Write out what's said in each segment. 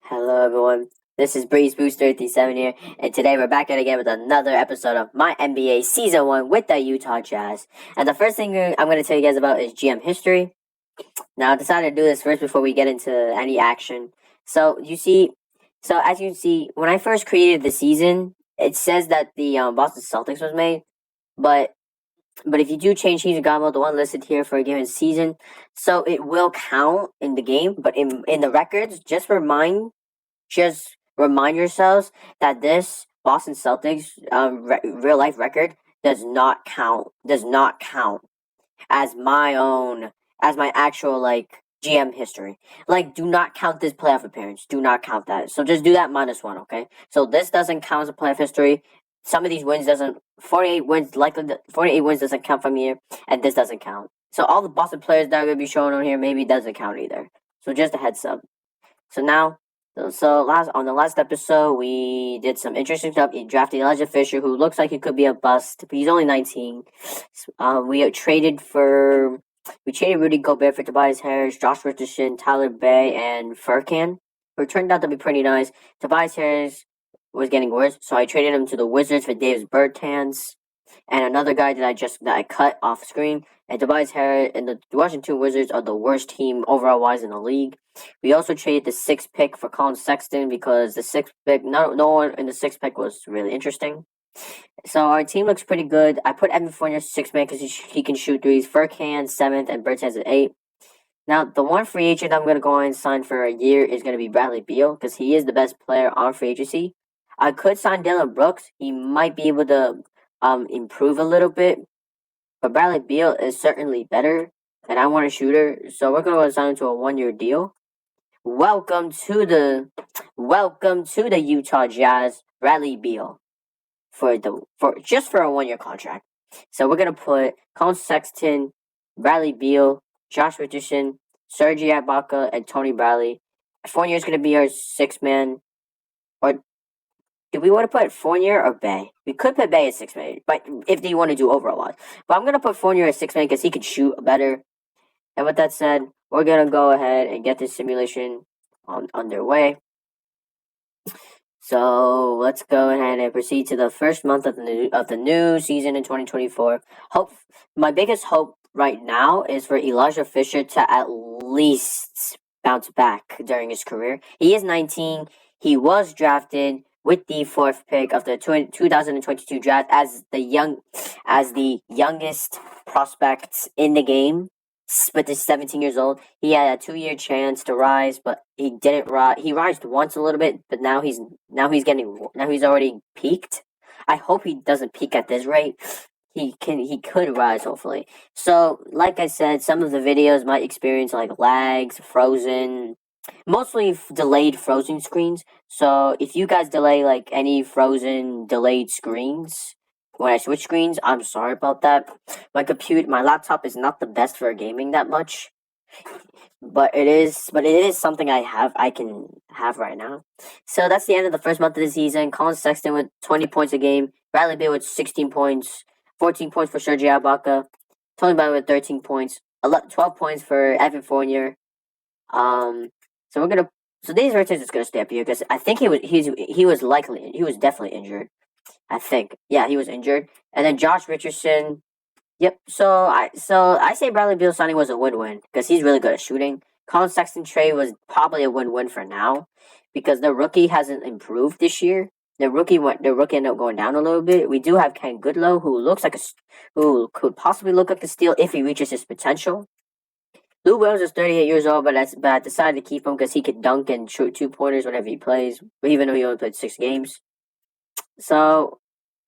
Hello everyone, this is Breeze Booster 37 here, and today we're back at it again with another episode of My NBA Season 1 with the Utah Jazz. And the first thing I'm going to tell you guys about is GM history. Now I decided to do this first before we get into any action. So as you can see, when I first created the season, it says that the Boston Celtics was made, but if you do change teams in God mode, the one listed here for a given season, so it will count in the game, but in the records, just remind yourselves that this Boston Celtics real life record does not count as my actual GM history. Do not count this playoff appearance. Do not count that. So just do that -1, okay? So this doesn't count as a playoff history. Some of these wins doesn't. 48 wins doesn't count from here, and this doesn't count. So all the Boston players that are gonna be shown on here maybe doesn't count either. So just a heads up. So now. On the last episode, we did some interesting stuff. We drafted Elijah Fisher, who looks like he could be a bust, but he's only 19. We traded Rudy Gobert for Tobias Harris, Josh Richardson, Tyler Bay, and Furkan, who turned out to be pretty nice. Tobias Harris was getting worse, so I traded him to the Wizards for Davis Bertans and another guy that I cut off screen. And Tobias Harris and the Washington Wizards are the worst team overall wise in the league. We also traded the 6th pick for Colin Sexton because the 6th pick, no one in the 6th pick was really interesting. So our team looks pretty good. I put Evan Fournier 6th man because he can shoot threes. Furkan 7th and Bertans at 8. Now the one free agent I'm going to go and sign for a year is going to be Bradley Beal because he is the best player on free agency. I could sign Dylan Brooks. He might be able to improve a little bit, but Bradley Beal is certainly better, and I want a shooter, so we're going to sign him to a 1-year deal. Welcome to the Utah Jazz, Bradley Beal, for a 1-year contract. So we're gonna put Colin Sexton, Bradley Beal, Josh Richardson, Serge Ibaka, and Tony Bradley. Fournier is gonna be our 6th man. Or do we want to put Fournier or Bay? We could put Bay at 6th man, but if you want to do overall wise. But I'm gonna put Fournier at 6th man because he can shoot better. And with that said, we're gonna go ahead and get this simulation underway. So let's go ahead and proceed to the first month of the new season in 2024. My biggest hope right now is for Elijah Fisher to at least bounce back during his career. He is 19. He was drafted with the 4th pick of the 2022 draft as the youngest prospect in the game. But he's 17 years old. He had a 2-year chance to rise, but he didn't rise. He rised once a little bit, but now he's already peaked. I hope he doesn't peak at this rate. He could rise, hopefully. So, like I said, some of the videos might experience lags, frozen, mostly delayed frozen screens. So if you guys delay any frozen delayed screens when I switch screens, I'm sorry about that. My laptop is not the best for gaming that much, but it is something I can have right now. So that's the end of the first month of the season. Colin Sexton with 20 points a game, Bradley Beal with 16 points, 14 points for Serge Ibaka, Tony Bradley with 13 points, 12 points for Evan Fournier. So these returns is gonna stay up here because I think he was definitely injured. I think. Yeah, he was injured. And then Josh Richardson. Yep. So I say Bradley Beal signing was a win-win because he's really good at shooting. Colin Sexton trade was probably a win-win for now because the rookie hasn't improved this year. The rookie ended up going down a little bit. We do have Ken Goodlow, who could possibly look like a steal if he reaches his potential. Lou Williams is 38 years old, but I decided to keep him because he could dunk and shoot 2-pointers whenever he plays, even though he only played 6 games. So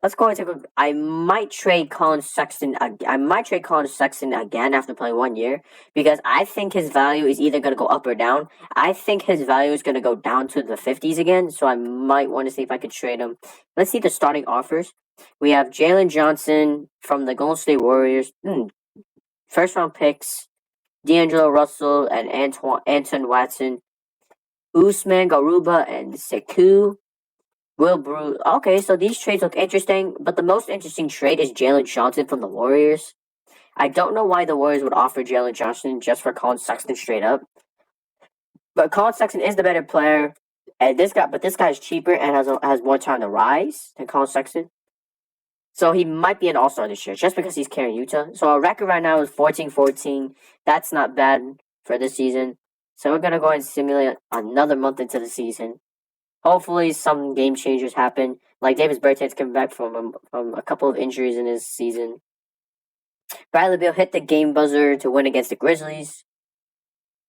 let's go into. I might trade Colin Sexton again after playing 1 year because I think his value is either going to go up or down. I think his value is going to go down to the 50s again, so I might want to see if I could trade him. Let's see the starting offers. We have Jalen Johnson from the Golden State Warriors, 1st-round picks, D'Angelo Russell and Anton Watson, Usman Garuba and Sekou. Will Bruce. Okay, so these trades look interesting, but the most interesting trade is Jalen Johnson from the Warriors. I don't know why the Warriors would offer Jalen Johnson just for Colin Sexton straight up. But Colin Sexton is the better player. And this guy's cheaper and has more time to rise than Colin Sexton. So he might be an all-star this year just because he's carrying Utah. So our record right now is 14-14. That's not bad for this season. So we're going to go ahead and simulate another month into the season. Hopefully some game changers happen. Like Davis Bertans coming back from a couple of injuries in his season. Bradley Beal hit the game buzzer to win against the Grizzlies.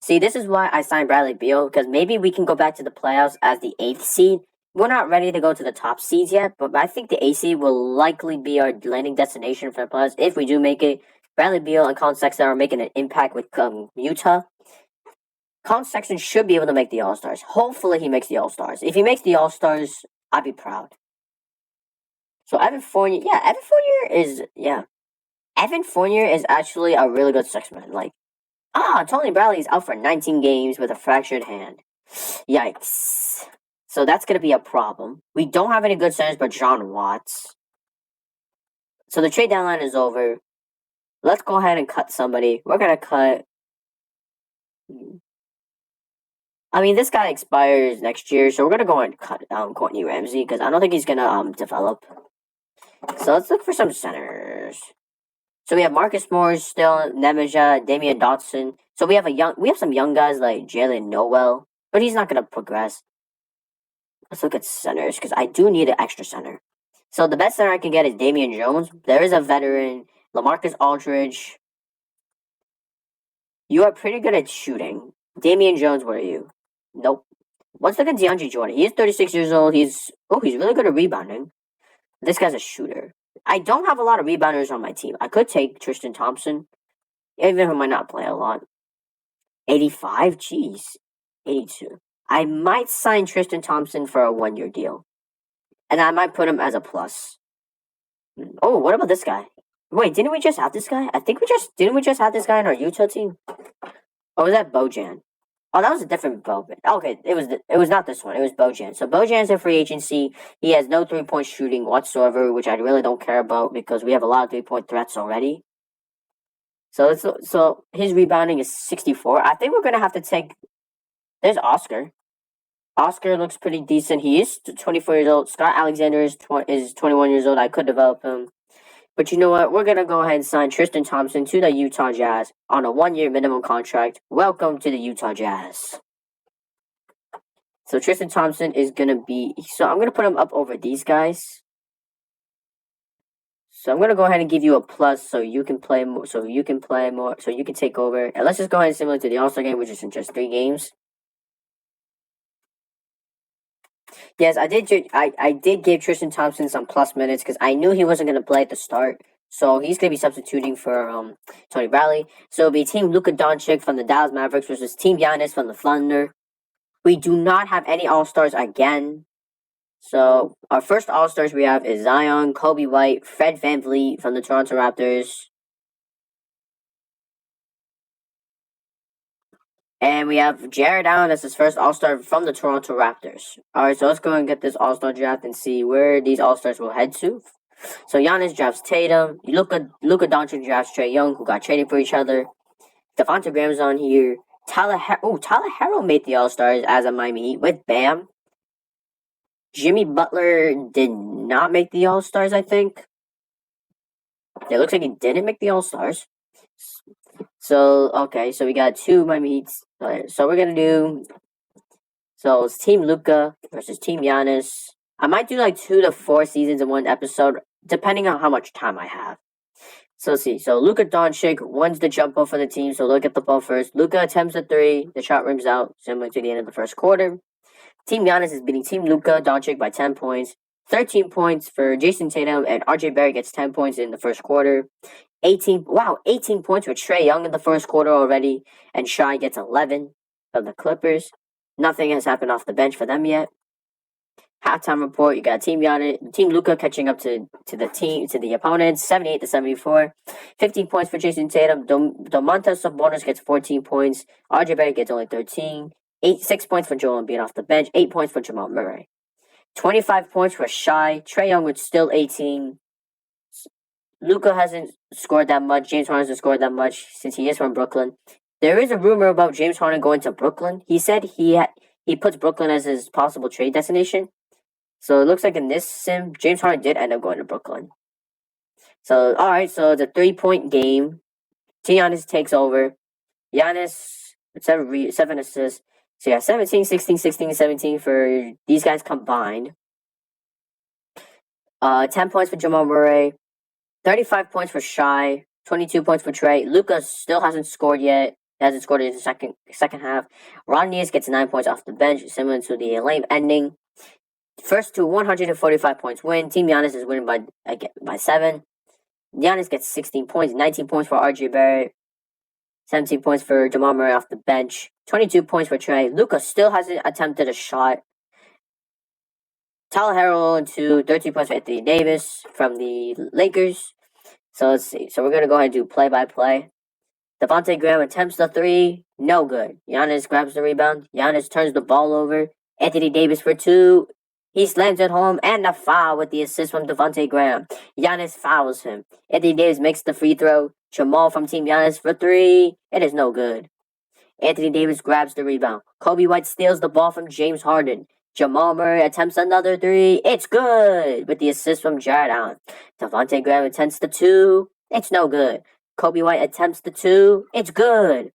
See, this is why I signed Bradley Beal, because maybe we can go back to the playoffs as the 8th seed. We're not ready to go to the top seeds yet, but I think the 8th seed will likely be our landing destination for the playoffs if we do make it. Bradley Beal and Colin Sexton are making an impact with Utah. Colin Sexton should be able to make the All-Stars. Hopefully he makes the All-Stars. If he makes the All-Stars, I'd be proud. So Evan Fournier is actually a really good six-man. Like, Tony Bradley is out for 19 games with a fractured hand. Yikes. So that's going to be a problem. We don't have any good centers but John Watts. So the trade deadline is over. Let's go ahead and cut somebody. We're going to cut... I mean, this guy expires next year, so we're going to go and cut Courtney Ramsey because I don't think he's going to develop. So let's look for some centers. So we have Marcus Morris still, Nemeja, Damian Dotson. So we have some young guys like Jalen Noel, but he's not going to progress. Let's look at centers because I do need an extra center. So the best center I can get is Damian Jones. There is a veteran, LaMarcus Aldridge. You are pretty good at shooting. Damian Jones, where are you? Nope. Let's look at DeAndre Jordan. He is 36 years old. He's really good at rebounding. This guy's a shooter. I don't have a lot of rebounders on my team. I could take Tristan Thompson, even if he might not play a lot. 85? Jeez. 82. I might sign Tristan Thompson for a 1-year deal. And I might put him as a plus. Oh, what about this guy? Wait, didn't we just have this guy? Didn't we just have this guy on our Utah team? Or was that Bojan? Oh, that was a different Bojan. Okay, it was not this one. It was Bojan. So Bojan's a free agency. He has no 3-point shooting whatsoever, which I really don't care about because we have a lot of 3-point threats already. So his rebounding is 64. I think we're gonna have to take. There's Oscar. Oscar looks pretty decent. He is 24 years old. Scott Alexander is 21 years old. I could develop him. But you know what? We're going to go ahead and sign Tristan Thompson to the Utah Jazz on a 1-year minimum contract. Welcome to the Utah Jazz. So Tristan Thompson is going to be... So I'm going to put him up over these guys. So I'm going to go ahead and give you a plus so you can play more. So you can take over. And let's just go ahead and simulate to the All-Star game, which is in just 3 games. Yes, I did give Tristan Thompson some plus minutes because I knew he wasn't going to play at the start. So he's going to be substituting for Tony Bradley. So it'll be Team Luka Doncic from the Dallas Mavericks versus Team Giannis from the Thunder. We do not have any All-Stars again. So our first All-Stars we have is Zion, Kobe White, Fred VanVleet from the Toronto Raptors. And we have Jared Allen as his first All-Star from the Toronto Raptors. Alright, so let's go and get this All-Star draft and see where these All-Stars will head to. So Giannis drafts Tatum. Luka Doncic drafts Trae Young, who got traded for each other. Devonta Graham's on here. Tyler Herro made the All-Stars as a Miami Heat with Bam. Jimmy Butler did not make the All-Stars, I think. It looks like he didn't make the All-Stars. So, okay, so we got 2 Miami Heats. So we're going to do... So it's Team Luka versus Team Giannis. I might do like 2 to 4 seasons in one episode, depending on how much time I have. So let's see. So Luka Doncic wins the jump ball for the team, so look at the ball first. Luka attempts a 3. The shot rims out, similar to the end of the first quarter. Team Giannis is beating Team Luka Doncic by 10 points. 13 points for Jason Tatum, and RJ Barrett gets 10 points in the first quarter. 18 points for Trae Young in the first quarter already, and Shai gets 11 from the Clippers. Nothing has happened off the bench for them yet. Halftime report, you got Team Luka catching up to the opponents, 78-74. 15 points for Jason Tatum. Domantas Sabonis gets 14 points. RJ Barrett gets only 13. 6 points for Joel Embiid off the bench. 8 points for Jamal Murray. 25 points for Shai. Trae Young with still 18. Luka hasn't scored that much. James Harden hasn't scored that much since he is from Brooklyn. There is a rumor about James Harden going to Brooklyn. He said he he puts Brooklyn as his possible trade destination. So it looks like in this sim, James Harden did end up going to Brooklyn. So, alright, so it's a 3-point game. Giannis takes over. Giannis, 7 assists. So yeah, 17, 16, 16, 17 for these guys combined. 10 points for Jamal Murray. 35 points for Shai. 22 points for Trey. Luka still hasn't scored yet. He hasn't scored in the second half. Rodney gets 9 points off the bench, similar to the lame ending. First to 145 points win. Team Giannis is winning by 7. Giannis gets 16 points, 19 points for RJ Barrett, 17 points for Jamal Murray off the bench, 22 points for Trey. Luka still hasn't attempted a shot. Tyler Herro into 13 points for Anthony Davis from the Lakers. So let's see. So we're going to go ahead and do play-by-play. Devontae Graham attempts the 3. No good. Giannis grabs the rebound. Giannis turns the ball over. Anthony Davis for 2. He slams it home, and a foul with the assist from Devontae Graham. Giannis fouls him. Anthony Davis makes the free throw. Jamal from Team Giannis for 3. It is no good. Anthony Davis grabs the rebound. Kobe White steals the ball from James Harden. Jamal Murray attempts another 3. It's good with the assist from Jared Allen. Devontae Graham attempts the 2. It's no good. Kobe White attempts the 2. It's good.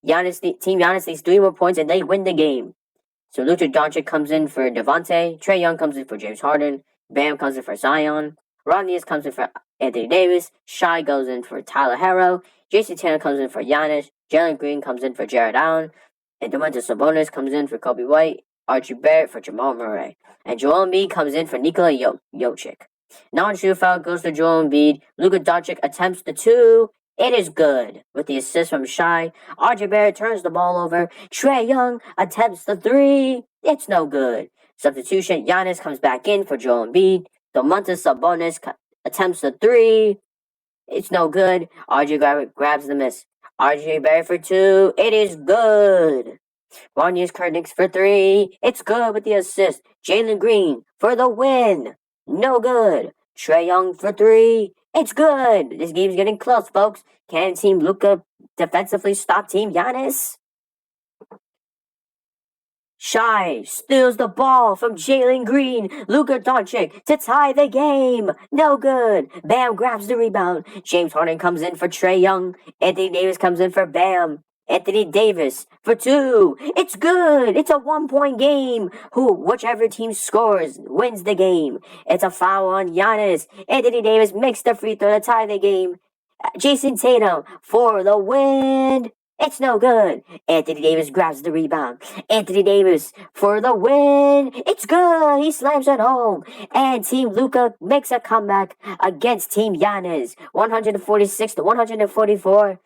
Team Giannis needs 3 more points, and they win the game. So Luka Doncic comes in for Devontae. Trae Young comes in for James Harden. Bam comes in for Zion. Rodney comes in for Anthony Davis. Shai goes in for Tyler Herro. Jason Tatum comes in for Giannis. Jalen Green comes in for Jared Allen. And Domantas Sabonis comes in for Kobe White. Archie Barrett for Jamal Murray. And Joel Embiid comes in for Nikola Jokic. Non-shooter foul goes to Joel Embiid. Luka Doncic attempts the 2. It is good with the assist from Shai. RJ Barrett turns the ball over. Trae Young attempts the 3. It's no good. Substitution. Giannis comes back in for Joel Embiid. Domantas Sabonis attempts the 3. It's no good. RJ grabs the miss. RJ Barrett for 2. It is good. Ronya's Kurniks for 3. It's good with the assist. Jalen Green for the win. No good. Trae Young for 3. It's good. This game's getting close, folks. Can Team Luka defensively stop Team Giannis? Shai steals the ball from Jalen Green. Luka Doncic to tie the game. No good. Bam grabs the rebound. James Harden comes in for Trae Young. Anthony Davis comes in for Bam. Anthony Davis for 2. It's good. It's a 1-point game. Whichever team scores wins the game. It's a foul on Giannis. Anthony Davis makes the free throw to tie the game. Jason Tatum for the win. It's no good. Anthony Davis grabs the rebound. Anthony Davis for the win. It's good. He slams it home. And Team Luka makes a comeback against Team Giannis. 146 to 144.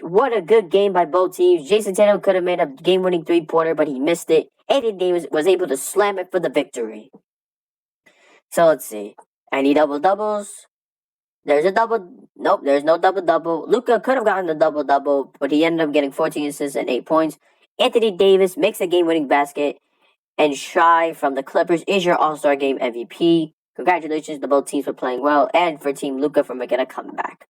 What a good game by both teams. Jason Tatum could have made a game-winning 3-pointer, but he missed it. Anthony Davis was able to slam it for the victory. So let's see. Any double-doubles? There's a double. Nope, there's no double-double. Luka could have gotten the double-double, but he ended up getting 14 assists and 8 points. Anthony Davis makes a game-winning basket. And Shai from the Clippers is your All-Star Game MVP. Congratulations to both teams for playing well, and for Team Luka for making a comeback.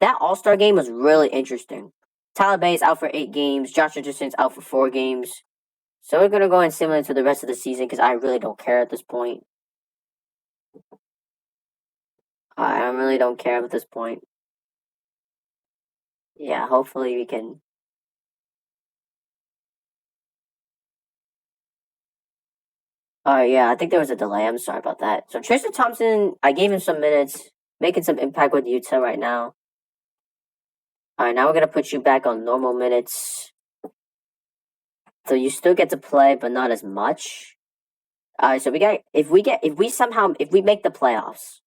That All-Star game was really interesting. Tyler Bay is out for 8 games. Josh Richardson's out for 4 games. So we're going to go in similar to the rest of the season because I really don't care at this point. I really don't care at this point. Yeah, hopefully we can... yeah, I think there was a delay. I'm sorry about that. So Tristan Thompson, I gave him some minutes, making some impact with Utah right now. Alright, now we're gonna put you back on normal minutes. So you still get to play, but not as much. Alright, so if we make the playoffs,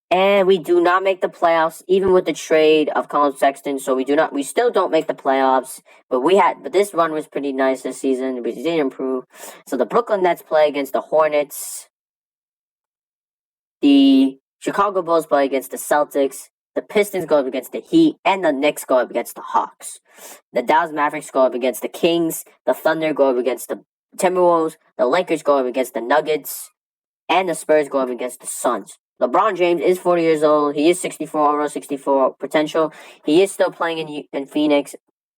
and we do not make the playoffs, even with the trade of Colin Sexton, so we still don't make the playoffs, but this run was pretty nice this season. We did improve. So the Brooklyn Nets play against the Hornets. The Chicago Bulls play against the Celtics. The Pistons go up against the Heat, and the Knicks go up against the Hawks. The Dallas Mavericks go up against the Kings. The Thunder go up against the Timberwolves. The Lakers go up against the Nuggets. And the Spurs go up against the Suns. LeBron James is 40 years old. He is 64 overall, 64 potential. He is still playing in Phoenix.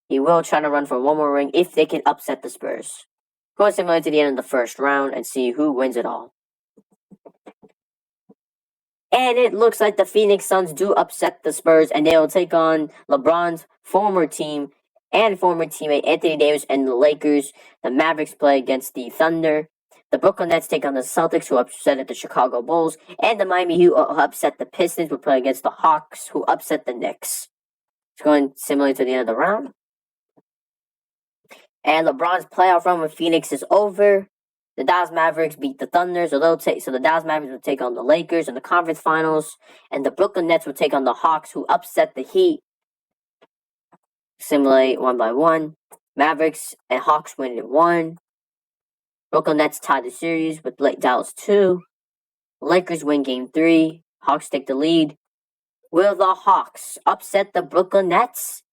He will try to run for one more ring if they can upset the Spurs. Go simulate to the end of the first round and see who wins it all. And it looks like the Phoenix Suns do upset the Spurs, and they'll take on LeBron's former team and former teammate Anthony Davis and the Lakers. The Mavericks play against the Thunder. The Brooklyn Nets take on the Celtics, who upset the Chicago Bulls. And the Miami Heat, who upset the Pistons, will play against the Hawks, who upset the Knicks. It's going similar to the end of the round. And LeBron's playoff run with Phoenix is over. The Dallas Mavericks beat the Thunder, so the Dallas Mavericks will take on the Lakers in the conference finals, and the Brooklyn Nets will take on the Hawks, who upset the Heat. Simulate 1-1. Mavericks and Hawks win it 1. Brooklyn Nets tie the series with Dallas 2. Lakers win game 3. Hawks take the lead. Will the Hawks upset the Brooklyn Nets?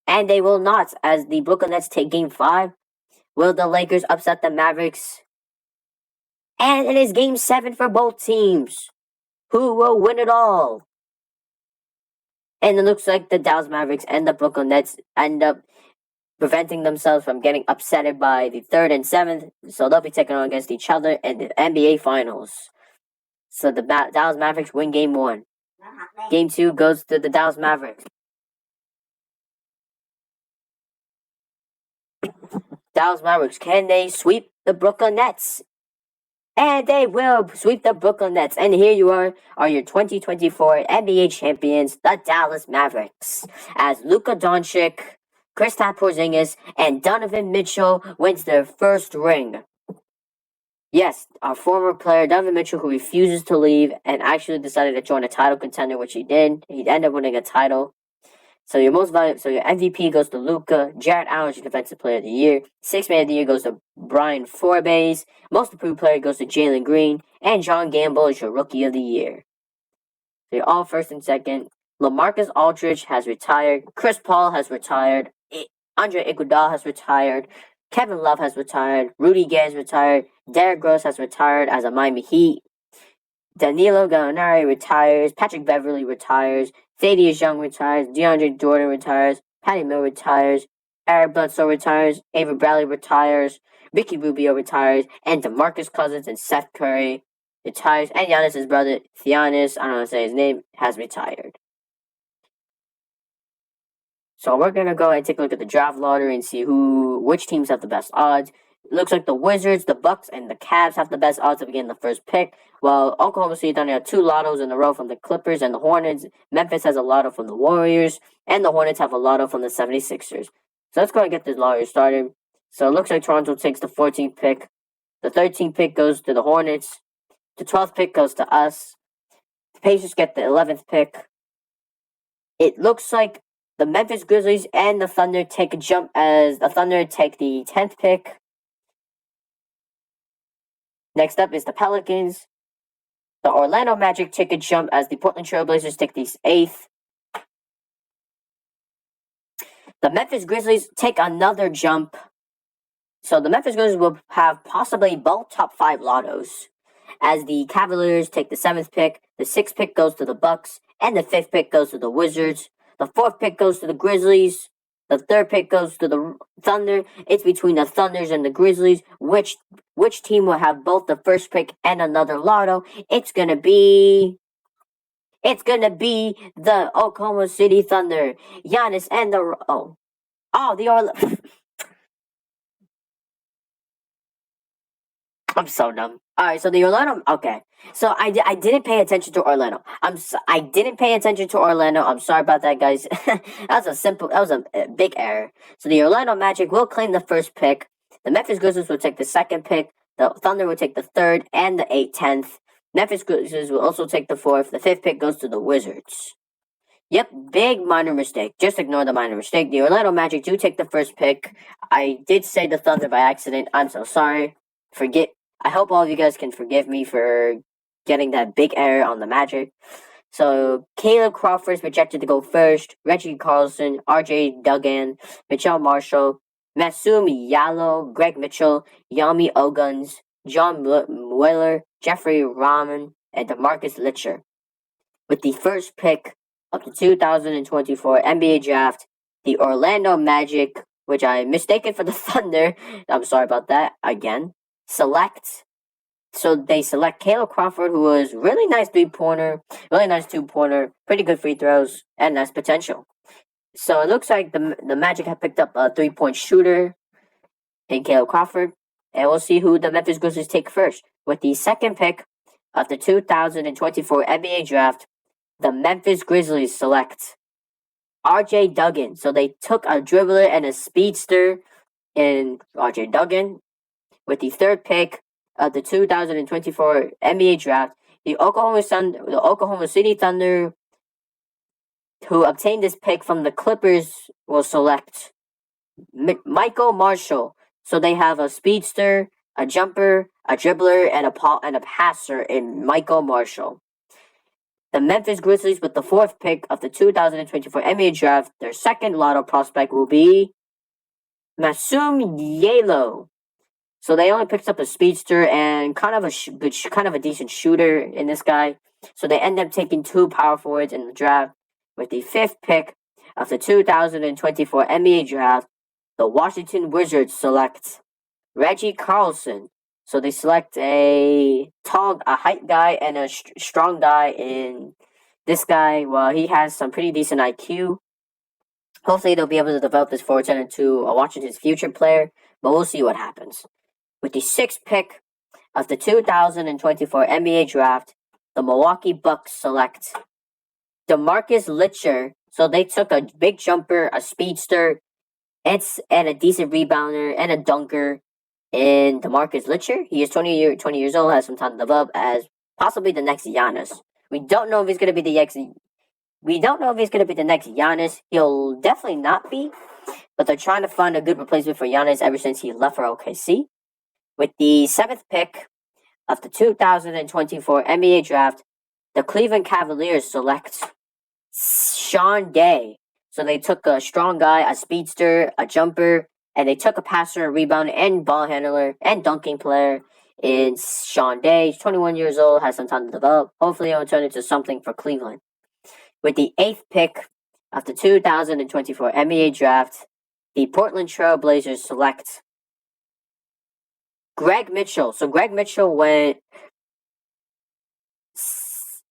And they will not, as the Brooklyn Nets take game 5. Will the Lakers upset the Mavericks? And it is game 7 for both teams. Who will win it all? And it looks like the Dallas Mavericks and the Brooklyn Nets end up preventing themselves from getting upset by the 3rd and 7th. So they'll be taking on against each other in the NBA Finals. So the Dallas Mavericks win game 1. Game 2 goes to the Dallas Mavericks. Dallas Mavericks, can they sweep the Brooklyn Nets? And they will sweep the Brooklyn Nets. And here you are your 2024 NBA champions, the Dallas Mavericks. As Luka Doncic, Kristaps Porzingis, and Donovan Mitchell wins their first ring. Yes, our former player, Donovan Mitchell, who refuses to leave and actually decided to join a title contender, which he did. He ended up winning a title. So your MVP goes to Luka. Jarrett Allen is your Defensive Player of the Year. Sixth Man of the Year goes to Brian Forbes. Most Improved Player goes to Jalen Green. And John Gamble is your Rookie of the Year. So you're all first and second. LaMarcus Aldridge has retired. Chris Paul has retired. Andre Iguodala has retired. Kevin Love has retired. Rudy Gay has retired. Derrick Rose has retired as a Miami Heat. Danilo Gallinari retires. Patrick Beverly retires. Thaddeus Young retires. DeAndre Jordan retires. Patty Mills retires. Eric Bledsoe retires. Avery Bradley retires. Ricky Rubio retires. And DeMarcus Cousins and Seth Curry retires. And Giannis' brother, Giannis, I don't know how to say his name, has retired. So we're going to go ahead and take a look at the draft lottery and see which teams have the best odds. It looks like the Wizards, the Bucks, and the Cavs have the best odds of getting the first pick, while Oklahoma City Thunder have 2 lottos in a row from the Clippers and the Hornets. Memphis has a lotto from the Warriors, and the Hornets have a lotto from the 76ers. So let's go and get this lottery started. So it looks like Toronto takes the 14th pick. The 13th pick goes to the Hornets. The 12th pick goes to us. The Pacers get the 11th pick. It looks like the Memphis Grizzlies and the Thunder take a jump as the Thunder take the 10th pick. Next up is the Pelicans. The Orlando Magic take a jump as the Portland Trail Blazers take the 8th. The Memphis Grizzlies take another jump. So the Memphis Grizzlies will have possibly both top 5 lottos, as the Cavaliers take the 7th pick, the 6th pick goes to the Bucks, and the 5th pick goes to the Wizards. The 4th pick goes to the Grizzlies. The 3rd pick goes to the Thunder. It's between the Thunders and the Grizzlies. Which team will have both the first pick and another lotto? It's gonna be the Oklahoma City Thunder. Giannis and the Orlando. I'm so dumb. All right, so the Orlando. Okay, so I didn't pay attention to Orlando. I didn't pay attention to Orlando. I'm sorry about that, guys. That was a big error. So the Orlando Magic will claim the first pick. The Memphis Grizzlies will take the 2nd pick. The Thunder will take the 3rd and the 10th. Memphis Grizzlies will also take the 4th. The 5th pick goes to the Wizards. Yep, big minor mistake. Just ignore the minor mistake. The Orlando Magic do take the first pick. I did say the Thunder by accident. I'm so sorry. I hope all of you guys can forgive me for getting that big error on the Magic. So, Caleb Crawford is projected to go first. Reggie Carlson, RJ Duggan, Mitchell Marshall, Masum Yalo, Greg Mitchell, Yami Oguns, John Wheeler, Jeffrey Rahman, and DeMarcus Litcher. With the first pick of the 2024 NBA Draft, The Orlando Magic, which I mistaken for the Thunder, I'm sorry about that, again, they select Caleb Crawford, who was really nice 3-pointer, really nice 2-pointer, pretty good free throws, and nice potential. So it looks like the Magic have picked up a 3-point shooter in Caleb Crawford, and we'll see who the Memphis Grizzlies take first. With the second pick of the 2024 NBA Draft, the Memphis Grizzlies select R.J. Duggan. So they took a dribbler and a speedster in R.J. Duggan. With the third pick of the 2024 NBA Draft, the Oklahoma City Thunder, who obtained this pick from the Clippers, will select Michael Marshall. So they have a speedster, a jumper, a dribbler, and a passer in Michael Marshall. The Memphis Grizzlies, with the fourth pick of the 2024 NBA Draft, their second lotto prospect will be Masum Yelo. So they only picked up a speedster and kind of a decent shooter in this guy. So they end up taking two power forwards in the draft. With the fifth pick of the 2024 NBA Draft, the Washington Wizards select Reggie Carlson. So they select a height guy and a strong guy in this guy. Well, he has some pretty decent IQ. Hopefully they'll be able to develop this forward center into a Washington's future player, but we'll see what happens. With the sixth pick of the 2024 NBA Draft, the Milwaukee Bucks select DeMarcus Litcher. So they took a big jumper, a speedster, and a decent rebounder and a dunker in DeMarcus Litcher. He is 20 years old, has some time to develop as possibly the next Giannis. We don't know if he's going to be the next Giannis. He'll definitely not be, but they're trying to find a good replacement for Giannis ever since he left for OKC. With the seventh pick of the 2024 NBA Draft, the Cleveland Cavaliers select Sean Day. So they took a strong guy, a speedster, a jumper, and they took a passer, a rebounder, and ball handler, and dunking player in Sean Day. He's 21 years old, has some time to develop. Hopefully he'll turn into something for Cleveland. With the eighth pick of the 2024 NBA Draft, the Portland Trail Blazers select Greg Mitchell. So Greg Mitchell went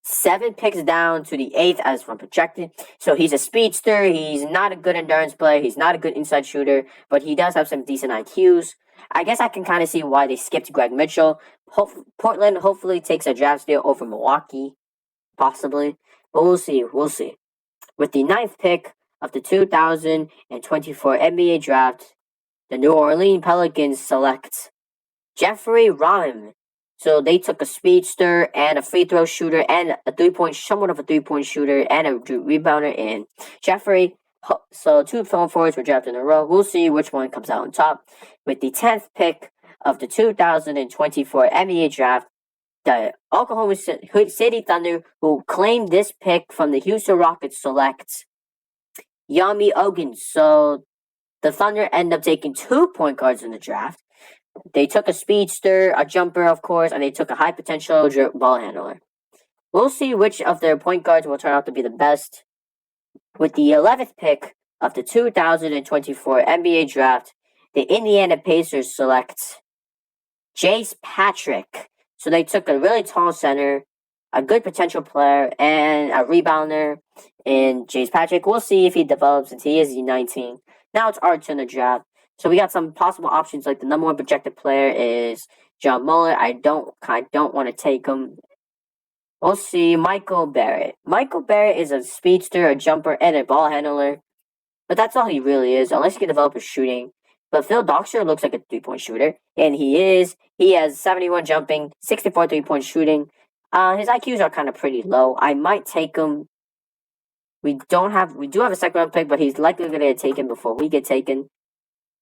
7 picks down to the 8th as from projected. So he's a speedster. He's not a good endurance player. He's not a good inside shooter, but he does have some decent IQs. I guess I can kind of see why they skipped Greg Mitchell. Portland hopefully takes a draft steal over Milwaukee, possibly. But we'll see. With the 9th pick of the 2024 NBA Draft, the New Orleans Pelicans select Jeffrey Rahim. So they took a speedster and a free throw shooter and somewhat of a 3-point shooter and a rebounder in Jeffrey. So 2 phone forwards were drafted in a row. We'll see which one comes out on top. With the 10th pick of the 2024 NBA Draft, the Oklahoma City Thunder, who claimed this pick from the Houston Rockets, select Yami Ogun. So the Thunder end up taking 2 point guards in the draft. They took a speedster, a jumper, of course, and they took a high potential ball handler. We'll see which of their point guards will turn out to be the best. With the 11th pick of the 2024 NBA Draft, the Indiana Pacers select Jace Patrick. So they took a really tall center, a good potential player, and a rebounder in Jace Patrick. We'll see if he develops since he is 19. Now it's our turn to draft. So we got some possible options, like the number 1 projected player is John Muller. I don't want to take him. We'll see. Michael Barrett. Michael Barrett is a speedster, a jumper, and a ball handler. But that's all he really is, unless he can develop his shooting. But Phil Doxer looks like a 3-point shooter, and he is. He has 71 jumping, 64 3-point shooting. His IQs are kind of pretty low. I might take him. We do have a second round pick, but he's likely going to get taken before we get taken.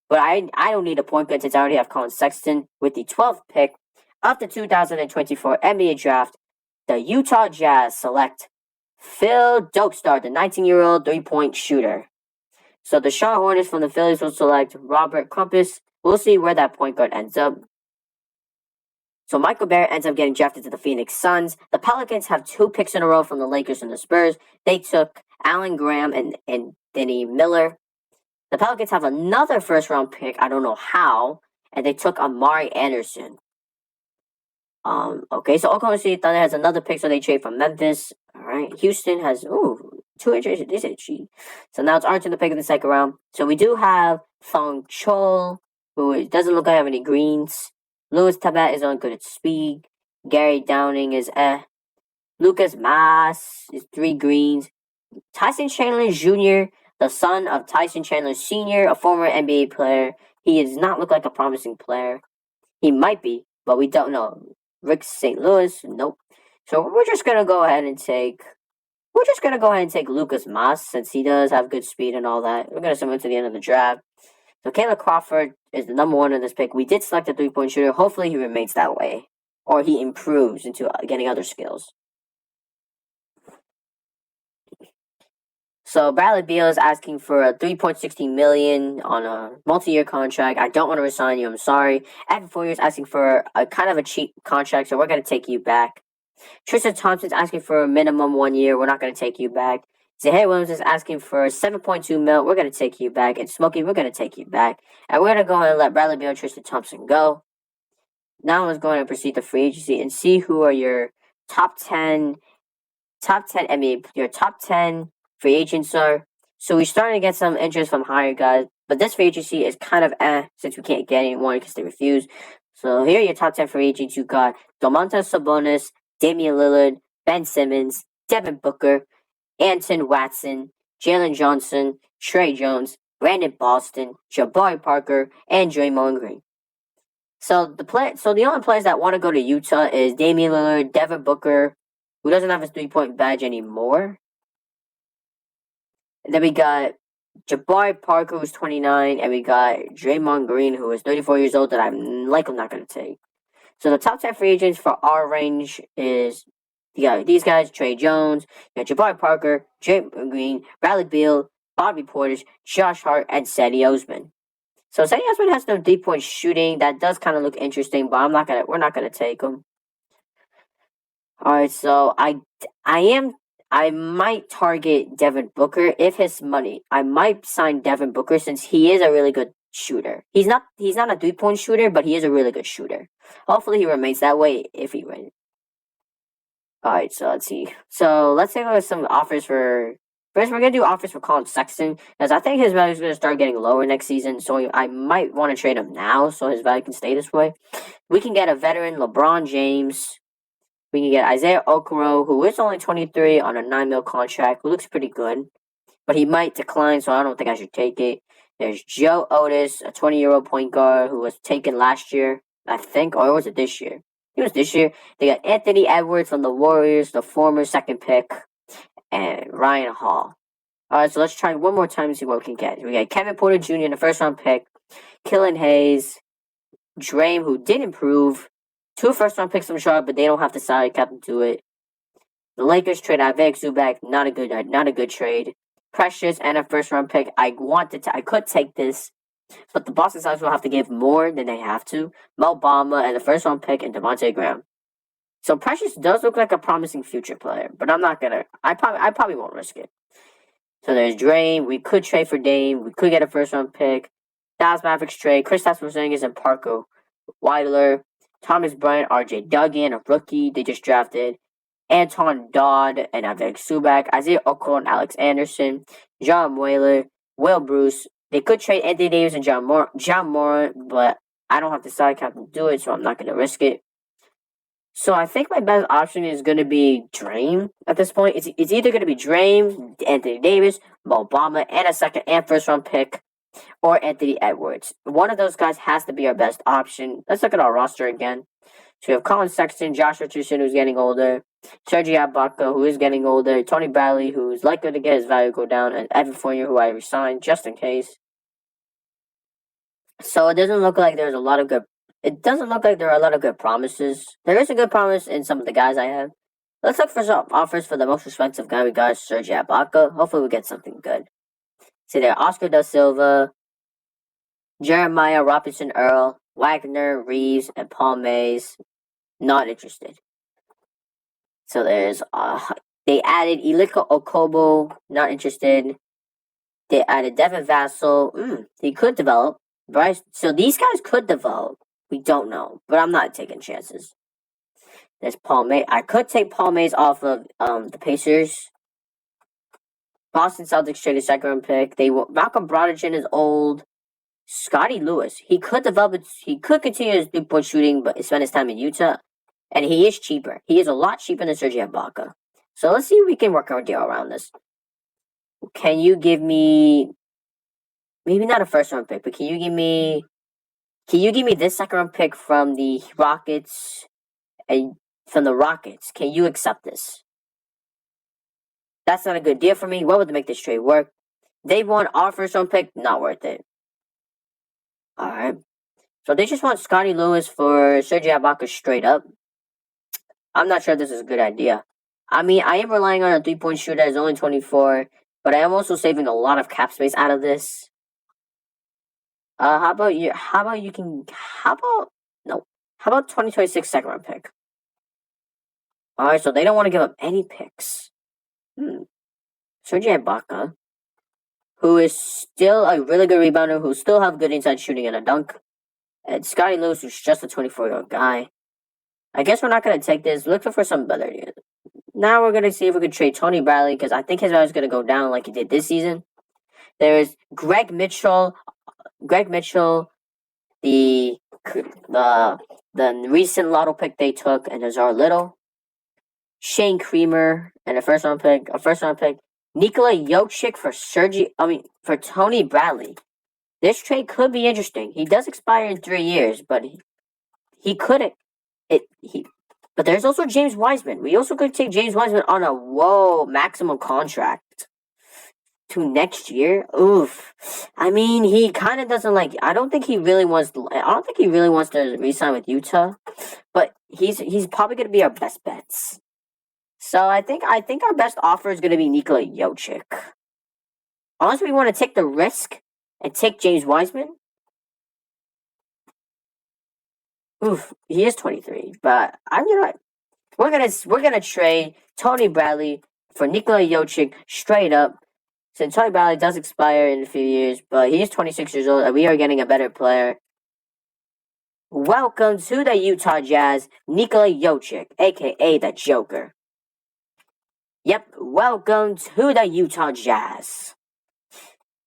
But I don't need a point guard since I already have Colin Sexton. With the 12th pick of the 2024 NBA Draft, the Utah Jazz select Phil Dokestar, the 19-year-old 3-point shooter. So the Charlotte Hornets from the Phillies will select Robert Crumpus. We'll see where that point guard ends up. So Michael Barrett ends up getting drafted to the Phoenix Suns. The Pelicans have 2 picks in a row from the Lakers and the Spurs. They took Alan Graham and Denny Miller. The Pelicans have another first-round pick. I don't know how, and they took Amari Anderson. Okay, so Oklahoma City Thunder has another pick, so they trade from Memphis. All right, Houston has two inches. This is cheap. So now it's our turn to pick in the second round. So we do have Fong Chol, who doesn't look like I have any greens. Louis Tabat is on good at speed. Gary Downing is Lucas Mass is 3 greens. Tyson Chandler Jr., the son of Tyson Chandler Sr., a former NBA player. He does not look like a promising player. He might be, but we don't know. Rick St. Louis, nope. So we're just gonna go ahead and take Lucas Mas, since he does have good speed and all that. We're gonna send him to the end of the draft. So Caleb Crawford is the number 1 in this pick. We did select a 3-point shooter. Hopefully he remains that way, or he improves into getting other skills. So Bradley Beal is asking for a $3.16 million on a multi-year contract. I don't want to resign you. I'm sorry. After 4 years, asking for a kind of a cheap contract, so we're going to take you back. Tristan Thompson's asking for a minimum 1 year. We're not going to take you back. Zahir Williams is asking for 7.2 mil. We're going to take you back. And Smokey, we're going to take you back. And we're going to go ahead and let Bradley Beal and Tristan Thompson go. Now let's go ahead and proceed to free agency and see who are your top 10 NBA, your top 10 free agents are. So we're starting to get some interest from higher guys, but this free agency is kind of since we can't get anyone because they refuse. So here are your top 10 free agents. You got Domantas Sabonis, Damian Lillard, Ben Simmons, Devin Booker, Anton Watson, Jalen Johnson, Trey Jones, Brandon Boston, Jabari Parker, and Draymond Green. So the only players that want to go to Utah is Damian Lillard, Devin Booker, who doesn't have his 3-point badge anymore. And then we got Jabari Parker, who's 29, and we got Draymond Green, who is 34 years old, that I'm likely not going to take. So the top 10 free agents for our range is these guys: Trey Jones, Jabari Parker, Draymond Green, Bradley Beal, Bobby Portis, Josh Hart, and Cedi Osman. So Cedi Osman has no 3-point shooting. That does kind of look interesting, but we're not gonna take him. All right, so I might target Devin Booker if his money. I might sign Devin Booker since he is a really good shooter. He's not a 3-point shooter, but he is a really good shooter. Hopefully he remains that way if he wins. Alright, so let's see. So let's take a look at some offers for. First, we're gonna do offers for Colin Sexton, because I think his value is gonna start getting lower next season. So I might want to trade him now so his value can stay this way. We can get a veteran LeBron James. We can get Isaiah Okoro, who is only 23 on a $9 million contract, who looks pretty good. But he might decline, so I don't think I should take it. There's Joe Otis, a 20-year-old point guard who was taken last year, I think, or was it this year? It was this year. They got Anthony Edwards from the Warriors, the former second pick, and Ryan Hall. Alright, so let's try one more time and see what we can get. We got Kevin Porter Jr. in the first-round pick, Killian Hayes, Drame, who did improve, 2 first-round picks from Charlotte, but they don't have the salary cap to do it. The Lakers trade Vivek Zubac, not a good trade. Precious and a first-round pick. I could take this, but the Boston Celtics will have to give more than they have to. Mo Bamba and a first-round pick and Devontae Graham. So Precious does look like a promising future player, but I'm not gonna. I probably won't risk it. So there's Drain. We could trade for Dame. We could get a first-round pick. Dallas Mavericks trade Kristaps Porzingis and Parker Weidler. Thomas Bryant, R.J. Duggan, a rookie they just drafted. Anton Dodd and Vivek Zubac. Isaiah Okoro and Alex Anderson. John Whaler. Will Bruce. They could trade Anthony Davis and John Moore, but I don't have the salary cap to do it, so I'm not going to risk it. So I think my best option is going to be Drame at this point. It's either going to be Drame, Anthony Davis, Mo Bamba, and a second and first-round pick, or Anthony Edwards. One of those guys has to be our best option. Let's look at our roster again. So we have Colin Sexton, Josh Richardson, who's getting older, Serge Ibaka, who is getting older, Tony Bradley, who's likely to get his value go down, and Evan Fournier, who I resigned just in case. So it doesn't look like there are a lot of good promises. There is a good promise in some of the guys I have. Let's look for some offers for the most expensive guy we got, Serge Ibaka. Hopefully we get something good. See there, Oscar Da Silva, Jeremiah Robinson Earl, Wagner, Reeves, and Paul Mays. Not interested. So there's they added Iliko Okobo, not interested. They added Devin Vassell. He could develop. Bryce. So these guys could develop. We don't know, but I'm not taking chances. There's Paul May. I could take Paul Mays off of the Pacers. Boston Celtics traded second round pick. Malcolm Brogdon is old. Scotty Lewis. He could develop. He could continue his 3-point shooting, but spend his time in Utah. And he is cheaper. He is a lot cheaper than Serge Ibaka. So let's see if we can work our deal around this. Can you give me maybe not a first round pick, but can you give me this second round pick from the Rockets and from the Rockets? Can you accept this? That's not a good deal for me. What would make this trade work? They want our first round pick, not worth it. Alright. So they just want Scotty Lewis for Serge Ibaka straight up. I'm not sure this is a good idea. I mean, I am relying on a 3-point shooter that's only 24, but I am also saving a lot of cap space out of this. How about 2026 second round pick? Alright, so they don't want to give up any picks. Serge Ibaka, who is still a really good rebounder, who still have good inside shooting and a dunk. And Scotty Lewis, who's just a 24-year-old guy. I guess we're not going to take this. Looking for some better news. Now we're going to see if we can trade Tony Bradley, because I think his value is going to go down like he did this season. There's Greg Mitchell, the recent lotto pick they took, and Nazar Little. Shane Creamer, and a first round pick. Nikola Jokic for Tony Bradley. This trade could be interesting. He does expire in 3 years, but he couldn't. But there's also James Wiseman. We also could take James Wiseman on a maximum contract to next year. Oof. I mean, he kind of doesn't like. I don't think he really wants to re-sign with Utah, but he's probably going to be our best bets. So I think our best offer is going to be Nikola Jokic. Unless we want to take the risk and take James Wiseman. Oof, he is 23, but we're gonna trade Tony Bradley for Nikola Jokic straight up. Since Tony Bradley does expire in a few years, but he is 26 years old, and we are getting a better player. Welcome to the Utah Jazz, Nikola Jokic, aka the Joker. Yep, welcome to the Utah Jazz.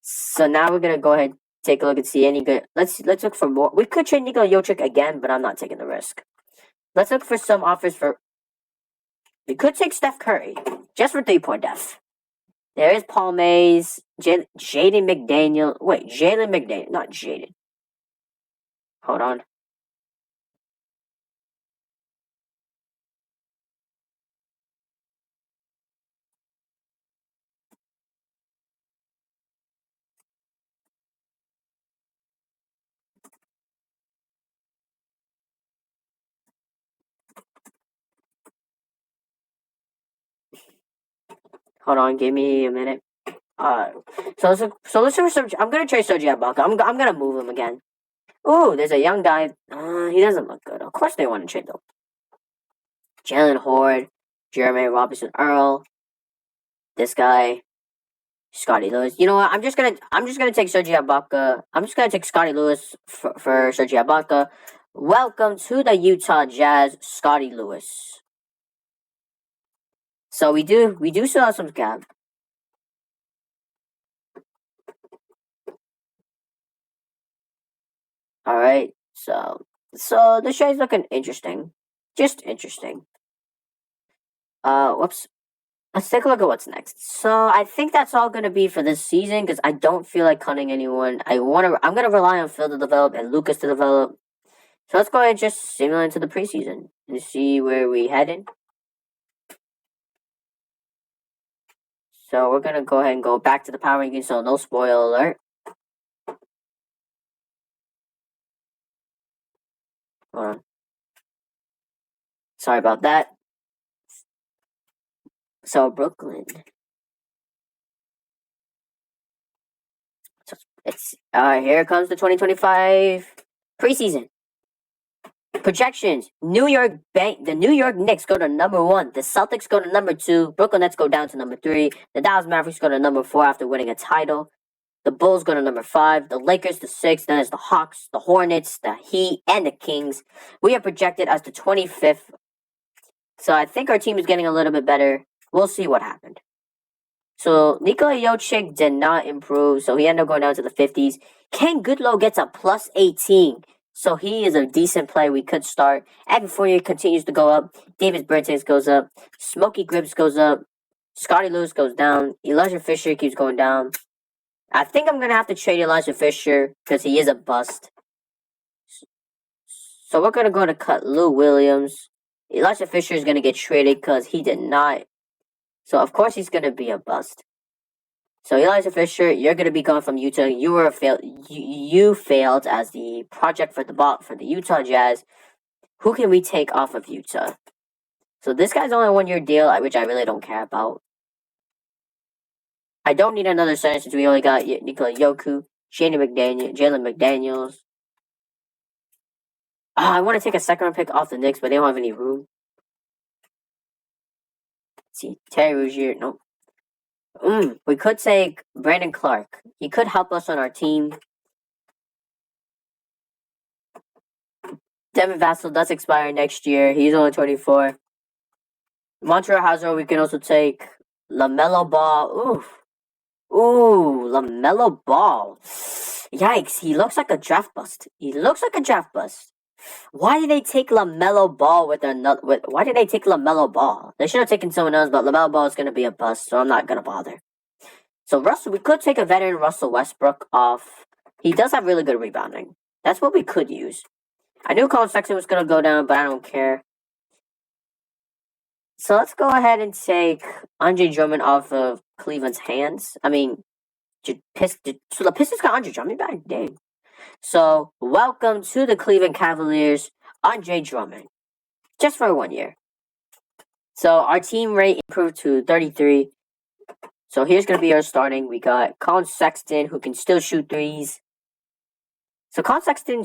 So now we're gonna go ahead and take a look and see any good. Let's look for more. We could trade Nikola Jokic again, but I'm not taking the risk. Let's look for some offers for. We could take Steph Curry just for 3-point def. There is Paul Mays, Jaden McDaniel. Wait, Jalen McDaniel, not Jaden. Hold on. Hold on, give me a minute. So let's look for some. I'm gonna trade Serge Ibaka. I'm gonna move him again. Ooh, there's a young guy. He doesn't look good. Of course they want to trade though. Jalen Horde, Jeremy Robinson Earl. This guy, Scotty Lewis. You know what? I'm just gonna take Serge Ibaka. I'm just gonna take Scotty Lewis for Serge Ibaka. Welcome to the Utah Jazz, Scotty Lewis. So we do still have some cap. Alright, so the show's looking interesting. Just interesting. Whoops. Let's take a look at what's next. So I think that's all gonna be for this season because I don't feel like cutting anyone. I'm gonna rely on Phil to develop and Lucas to develop. So let's go ahead and just simulate into the preseason and see where we headed. So we're gonna go ahead and go back to the power rankings, so no spoiler alert. Hold on. Sorry about that. So Brooklyn. So it's here comes the 2025 preseason. Projections. The New York Knicks go to number 1. The Celtics go to number 2. Brooklyn Nets go down to number 3. The Dallas Mavericks go to number 4 after winning a title. The Bulls go to number 5. The Lakers to 6. Then it's the Hawks, the Hornets, the Heat, and the Kings. We are projected as the 25th. So I think our team is getting a little bit better. We'll see what happened. So Nikola Jokic did not improve, so he ended up going down to the 50s. Ken Goodlow gets a plus 18. So he is a decent play we could start. Evan Fournier continues to go up. Davis Bertans goes up. Smokey Gribbs goes up. Scotty Lewis goes down. Elijah Fisher keeps going down. I think I'm going to have to trade Elijah Fisher because he is a bust. So we're going to go to cut Lou Williams. Elijah Fisher is going to get traded because he did not. So of course he's going to be a bust. So Elijah Fisher, you're going to be gone from Utah. You failed as the project for the Utah Jazz. Who can we take off of Utah? So this guy's only a 1-year deal, which I really don't care about. I don't need another center since we only got Nikola Jokic, Jalen McDaniels. I want to take a second-round pick off the Knicks, but they don't have any room. Let's see, Terry Rozier, nope. We could take Brandon Clark. He could help us on our team. Devin Vassell does expire next year. He's only 24. Montreal Hauser, we can also take LaMelo Ball. LaMelo Ball. Yikes, he looks like a draft bust. Why did they take LaMelo Ball why did they take LaMelo Ball? They should have taken someone else, but LaMelo Ball is going to be a bust, so I'm not going to bother. So we could take a veteran Russell Westbrook off. He does have really good rebounding. That's what we could use. I knew Colin Sexton was going to go down, but I don't care. So let's go ahead and take Andre Drummond off of Cleveland's hands. I mean, so the Pistons got Andre Drummond back? Dang. So, welcome to the Cleveland Cavaliers, Andre Drummond. Just for 1 year. So, our team rate improved to 33. So, here's going to be our starting. We got Colin Sexton, who can still shoot threes. So, Colin Sexton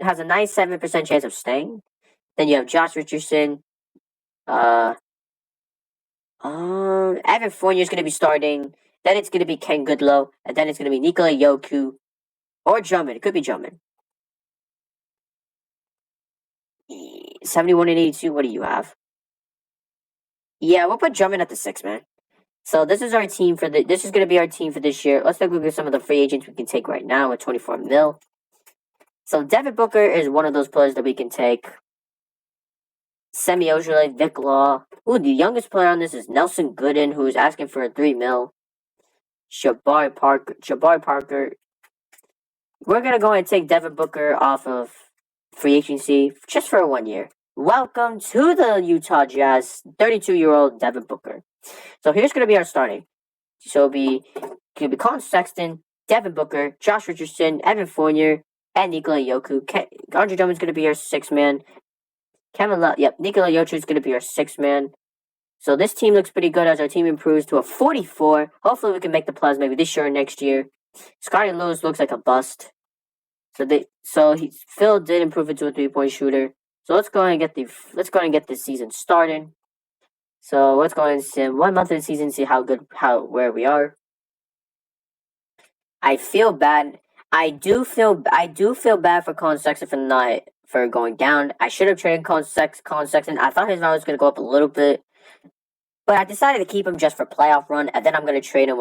has a 97% chance of staying. Then you have Josh Richardson. Evan Fournier is going to be starting. Then it's going to be Ken Goodlow. And then it's going to be Nikola Jokic. Or Drummond. It could be Drummond. 71 and 82. What do you have? Yeah, we'll put Drummond at the 6, man. So this is our team this is going to be our team for this year. Let's take a look at some of the free agents we can take right now with 24 mil. So Devin Booker is one of those players that we can take. Semi Ojeleye, Vic Law. The youngest player on this is Nelson Gooden, who is asking for a 3 mil. Jabari Parker. We're going to go and take Devin Booker off of free agency just for 1 year. Welcome to the Utah Jazz, 32-year-old Devin Booker. So here's going to be our starting. So it'll be Colin Sexton, Devin Booker, Josh Richardson, Evan Fournier, and Nikola Jokic. Andre Drummond's going to be our 6th man. Nikola Jokic is going to be our 6th man. So this team looks pretty good as our team improves to a 44. Hopefully we can make the playoffs maybe this year or next year. Scotty Lewis looks like a bust. Phil did improve it to a 3-point shooter. So let's go ahead and get this season started. So let's go ahead and see 1 month of the season, see where we are. I feel bad. I do feel bad for Colin Sexton for going down. I should have traded Colin Sexton. I thought his value was going to go up a little bit. But I decided to keep him just for playoff run, and then I'm going to trade him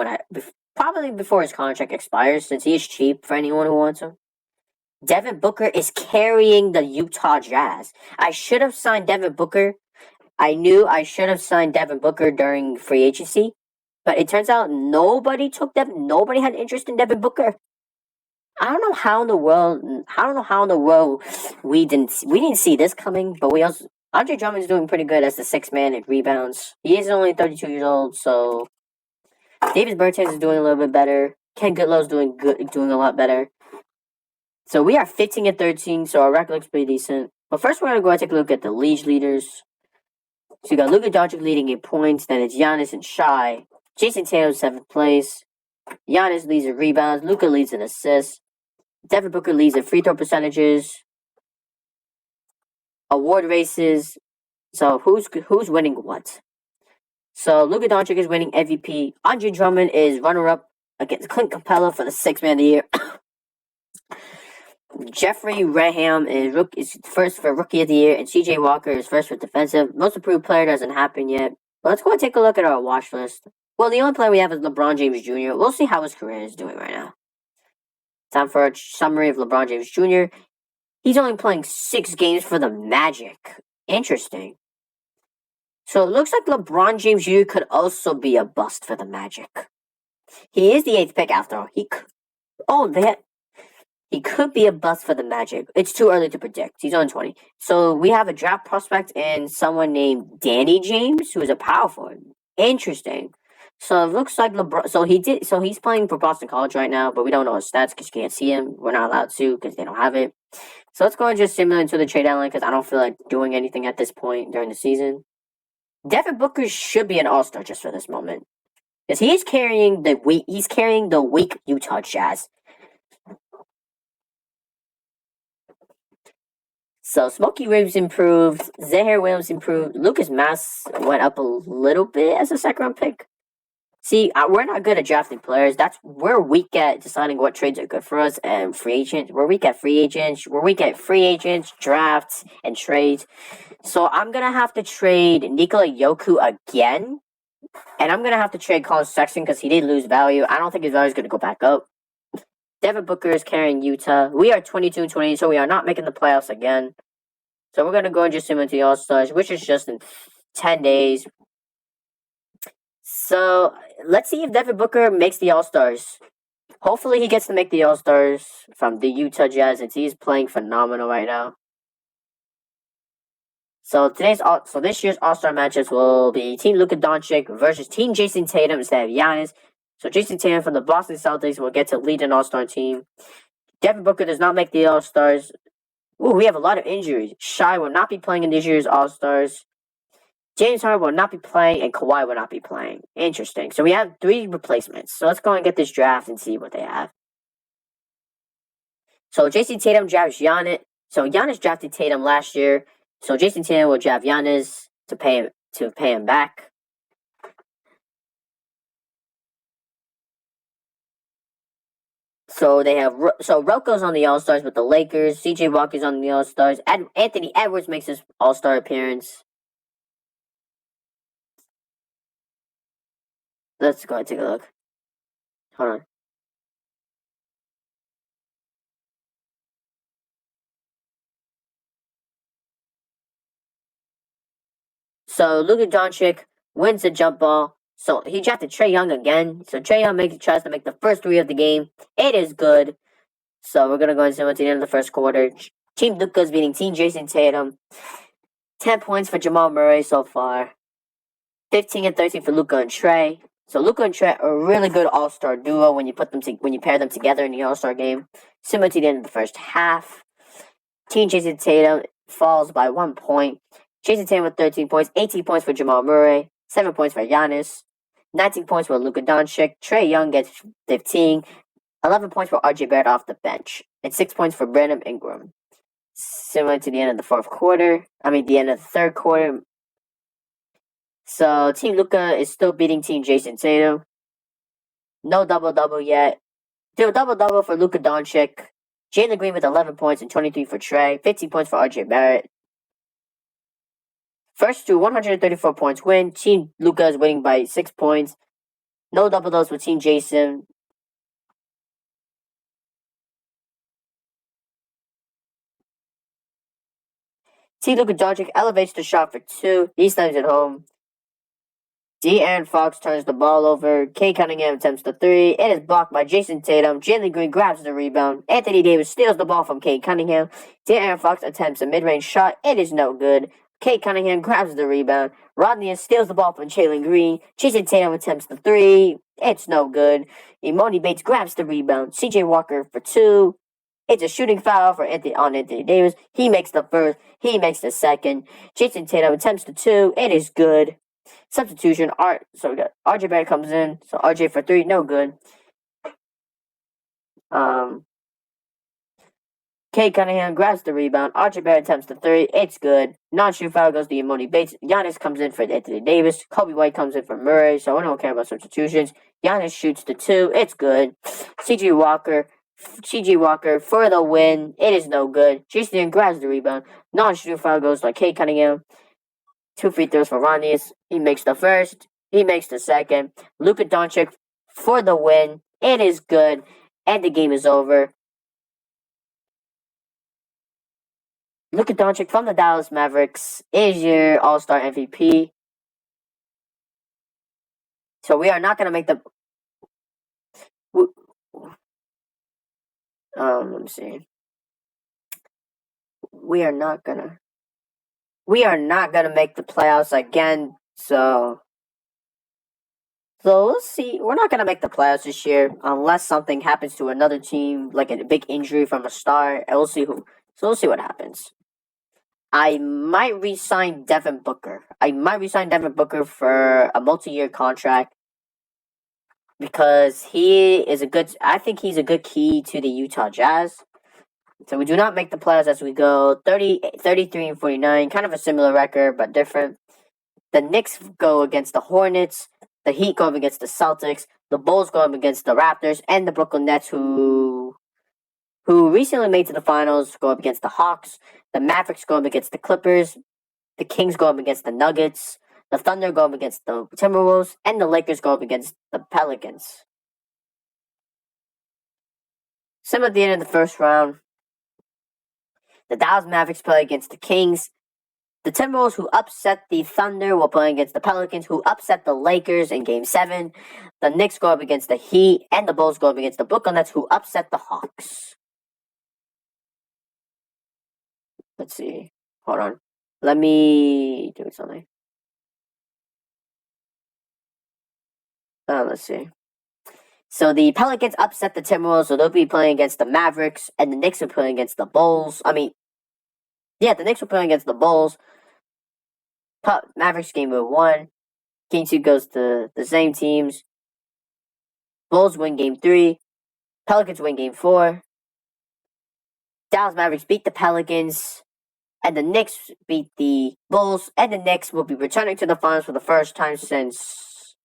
probably before his contract expires, since he is cheap for anyone who wants him. Devin Booker is carrying the Utah Jazz. I should have signed Devin Booker. I knew I should have signed Devin Booker during free agency, but it turns out nobody had interest in Devin Booker. I don't know how in the world we didn't see this coming, but Andre Drummond's doing pretty good as the 6th man in rebounds. He is only 32 years old, so Davis Bertans is doing a little bit better. Ken Goodlow's doing a lot better. So we are 15 and 13, so our record looks pretty decent. But first we're going to go and take a look at the league leaders. So you got Luka Doncic leading in points, then it's Giannis and Shai. Jason Tatum 7th place. Giannis leads in rebounds. Luka leads in assists. Devin Booker leads in free throw percentages. Award races. So who's winning what? So Luka Doncic is winning MVP. Andre Drummond is runner-up against Clint Capella for the Sixth Man of the Year. Jeffrey Raham is first for Rookie of the Year, and CJ Walker is first for Defensive. Most Improved Player doesn't happen yet. But let's go and take a look at our watch list. Well, the only player we have is LeBron James Jr. We'll see how his career is doing right now. Time for a summary of LeBron James Jr. He's only playing 6 games for the Magic. Interesting. So it looks like LeBron James Jr. could also be a bust for the Magic. He is the 8th pick after all. He could be a bust for the Magic. It's too early to predict. He's only 20. So we have a draft prospect in someone named Danny James, who is a power forward. Interesting. So it looks like LeBron. So he's playing for Boston College right now, but we don't know his stats because you can't see him. We're not allowed to because they don't have it. So let's go and just simulate into the trade deadline because I don't feel like doing anything at this point during the season. Devin Booker should be an all-star just for this moment because he's carrying the weak Utah Jazz. So Smokey Williams improved, Zaire Williams improved, Lucas Mass went up a little bit as a second-round pick. See, we're not good at drafting players. We're weak at deciding what trades are good for us and free agents. We're weak at free agents. We're weak at free agents, drafts, and trades. So I'm gonna have to trade Nikola Jokic again, and I'm gonna have to trade Colin Sexton because he did lose value. I don't think his value is gonna go back up. Devin Booker is carrying Utah. We are 22-20, so we are not making the playoffs again. So we're gonna go and just simulate the All-Stars, which is just in 10 days. So let's see if Devin Booker makes the All-Stars. Hopefully he gets to make the All-Stars from the Utah Jazz, and he's playing phenomenal right now. So this year's All-Star matchups will be Team Luka Doncic versus Team Jason Tatum instead of Giannis. So Jason Tatum from the Boston Celtics will get to lead an All-Star team. Devin Booker does not make the All-Stars. Ooh, we have a lot of injuries. Shai will not be playing in this year's All-Stars. James Harden will not be playing, and Kawhi will not be playing. Interesting. So we have 3 replacements. So let's go and get this draft and see what they have. So Jason Tatum drafts Giannis. So Giannis drafted Tatum last year. So Jason Tatum will draft Giannis to pay him back. So they have Rocco's on the All-Stars with the Lakers. CJ Walker's on the All-Stars. Anthony Edwards makes his All-Star appearance. Let's go and take a look. Hold on. So Luka Doncic wins the jump ball. So he drafted Trae Young again. So Trae Young tries to make the first 3 of the game. It is good. So we're gonna go into the end of the first quarter. Team Luka's beating Team Jason Tatum. 10 points for Jamal Murray so far. 15 and 13 for Luka and Trae. So Luka and Trae are a really good All-Star duo when you pair them together in the All-Star game. Similar to the end of the first half. Team Jason Tatum falls by 1 point. Jason Tatum with 13 points, 18 points for Jamal Murray, 7 points for Giannis, 19 points for Luka Doncic. Trae Young gets 15, 11 points for RJ Barrett off the bench, and 6 points for Brandon Ingram. Similar to the end of the end of the third quarter. So Team Luka is still beating Team Jason Tatum. No double-double yet. Do a double-double for Luka Doncic. Jalen Green with 11 points and 23 for Trae, 15 points for RJ Barrett. First to 134 points win. Team Luka is winning by 6 points. No double-doubles for Team Jason. Team Luka Doncic elevates the shot for 2. He slams it home. De'Aaron Fox turns the ball over. Cade Cunningham attempts the 3. It is blocked by Jason Tatum. Jalen Green grabs the rebound. Anthony Davis steals the ball from Cade Cunningham. De'Aaron Fox attempts a mid-range shot. It is no good. Cade Cunningham grabs the rebound. Rodney steals the ball from Jalen Green. Jason Tatum attempts the 3. It's no good. Imoni Bates grabs the rebound. CJ Walker for 2. It's a shooting foul for Anthony Davis. He makes the first. He makes the second. Jason Tatum attempts the 2. It is good. Substitution. So we got RJ Barrett comes in. So RJ for 3. No good. Kate Cunningham grabs the rebound. Archie Barrett attempts the three. It's good. Non-shoot foul goes to Emoni Bates. Giannis comes in for Anthony Davis. Kobe White comes in for Murray, so I don't care about substitutions. Giannis shoots the two. It's good. C.J. Walker for the win. It is no good. Jason grabs the rebound. Non-shoot foul goes to Kate Cunningham. 2 free throws for Ronnies. He makes the first. He makes the second. Luka Doncic for the win. It is good. And the game is over. Luka Doncic from the Dallas Mavericks is your All-Star MVP. So we are not going to make the... let me see. We are not going to make the playoffs again, so we'll see. We're not going to make the playoffs this year unless something happens to another team, like a big injury from a star, and we'll see who. So we'll see what happens. I might re-sign Devin Booker. For a multi-year contract because I think he's a good key to the Utah Jazz. So we do not make the playoffs as we go 33 and 49, kind of a similar record, but different. The Knicks go against the Hornets. The Heat go up against the Celtics. The Bulls go up against the Raptors. And the Brooklyn Nets, who recently made to the finals, go up against the Hawks. The Mavericks go up against the Clippers. The Kings go up against the Nuggets. The Thunder go up against the Timberwolves. And the Lakers go up against the Pelicans. Same at the end of the first round. The Dallas Mavericks play against the Kings. The Timberwolves, who upset the Thunder, will play against the Pelicans, who upset the Lakers in Game 7. The Knicks go up against the Heat, and the Bulls go up against the Brooklyn Nets, who upset the Hawks. Let's see. Hold on. Let me do something. Let's see. So the Pelicans upset the Timberwolves, so they'll be playing against the Mavericks, and the Knicks are playing against the Bulls. The Knicks are playing against the Bulls. Mavericks game 1. Game 2 goes to the same teams. Bulls win game 3. Pelicans win game 4. Dallas Mavericks beat the Pelicans. And the Knicks beat the Bulls. And the Knicks will be returning to the finals for the first time since...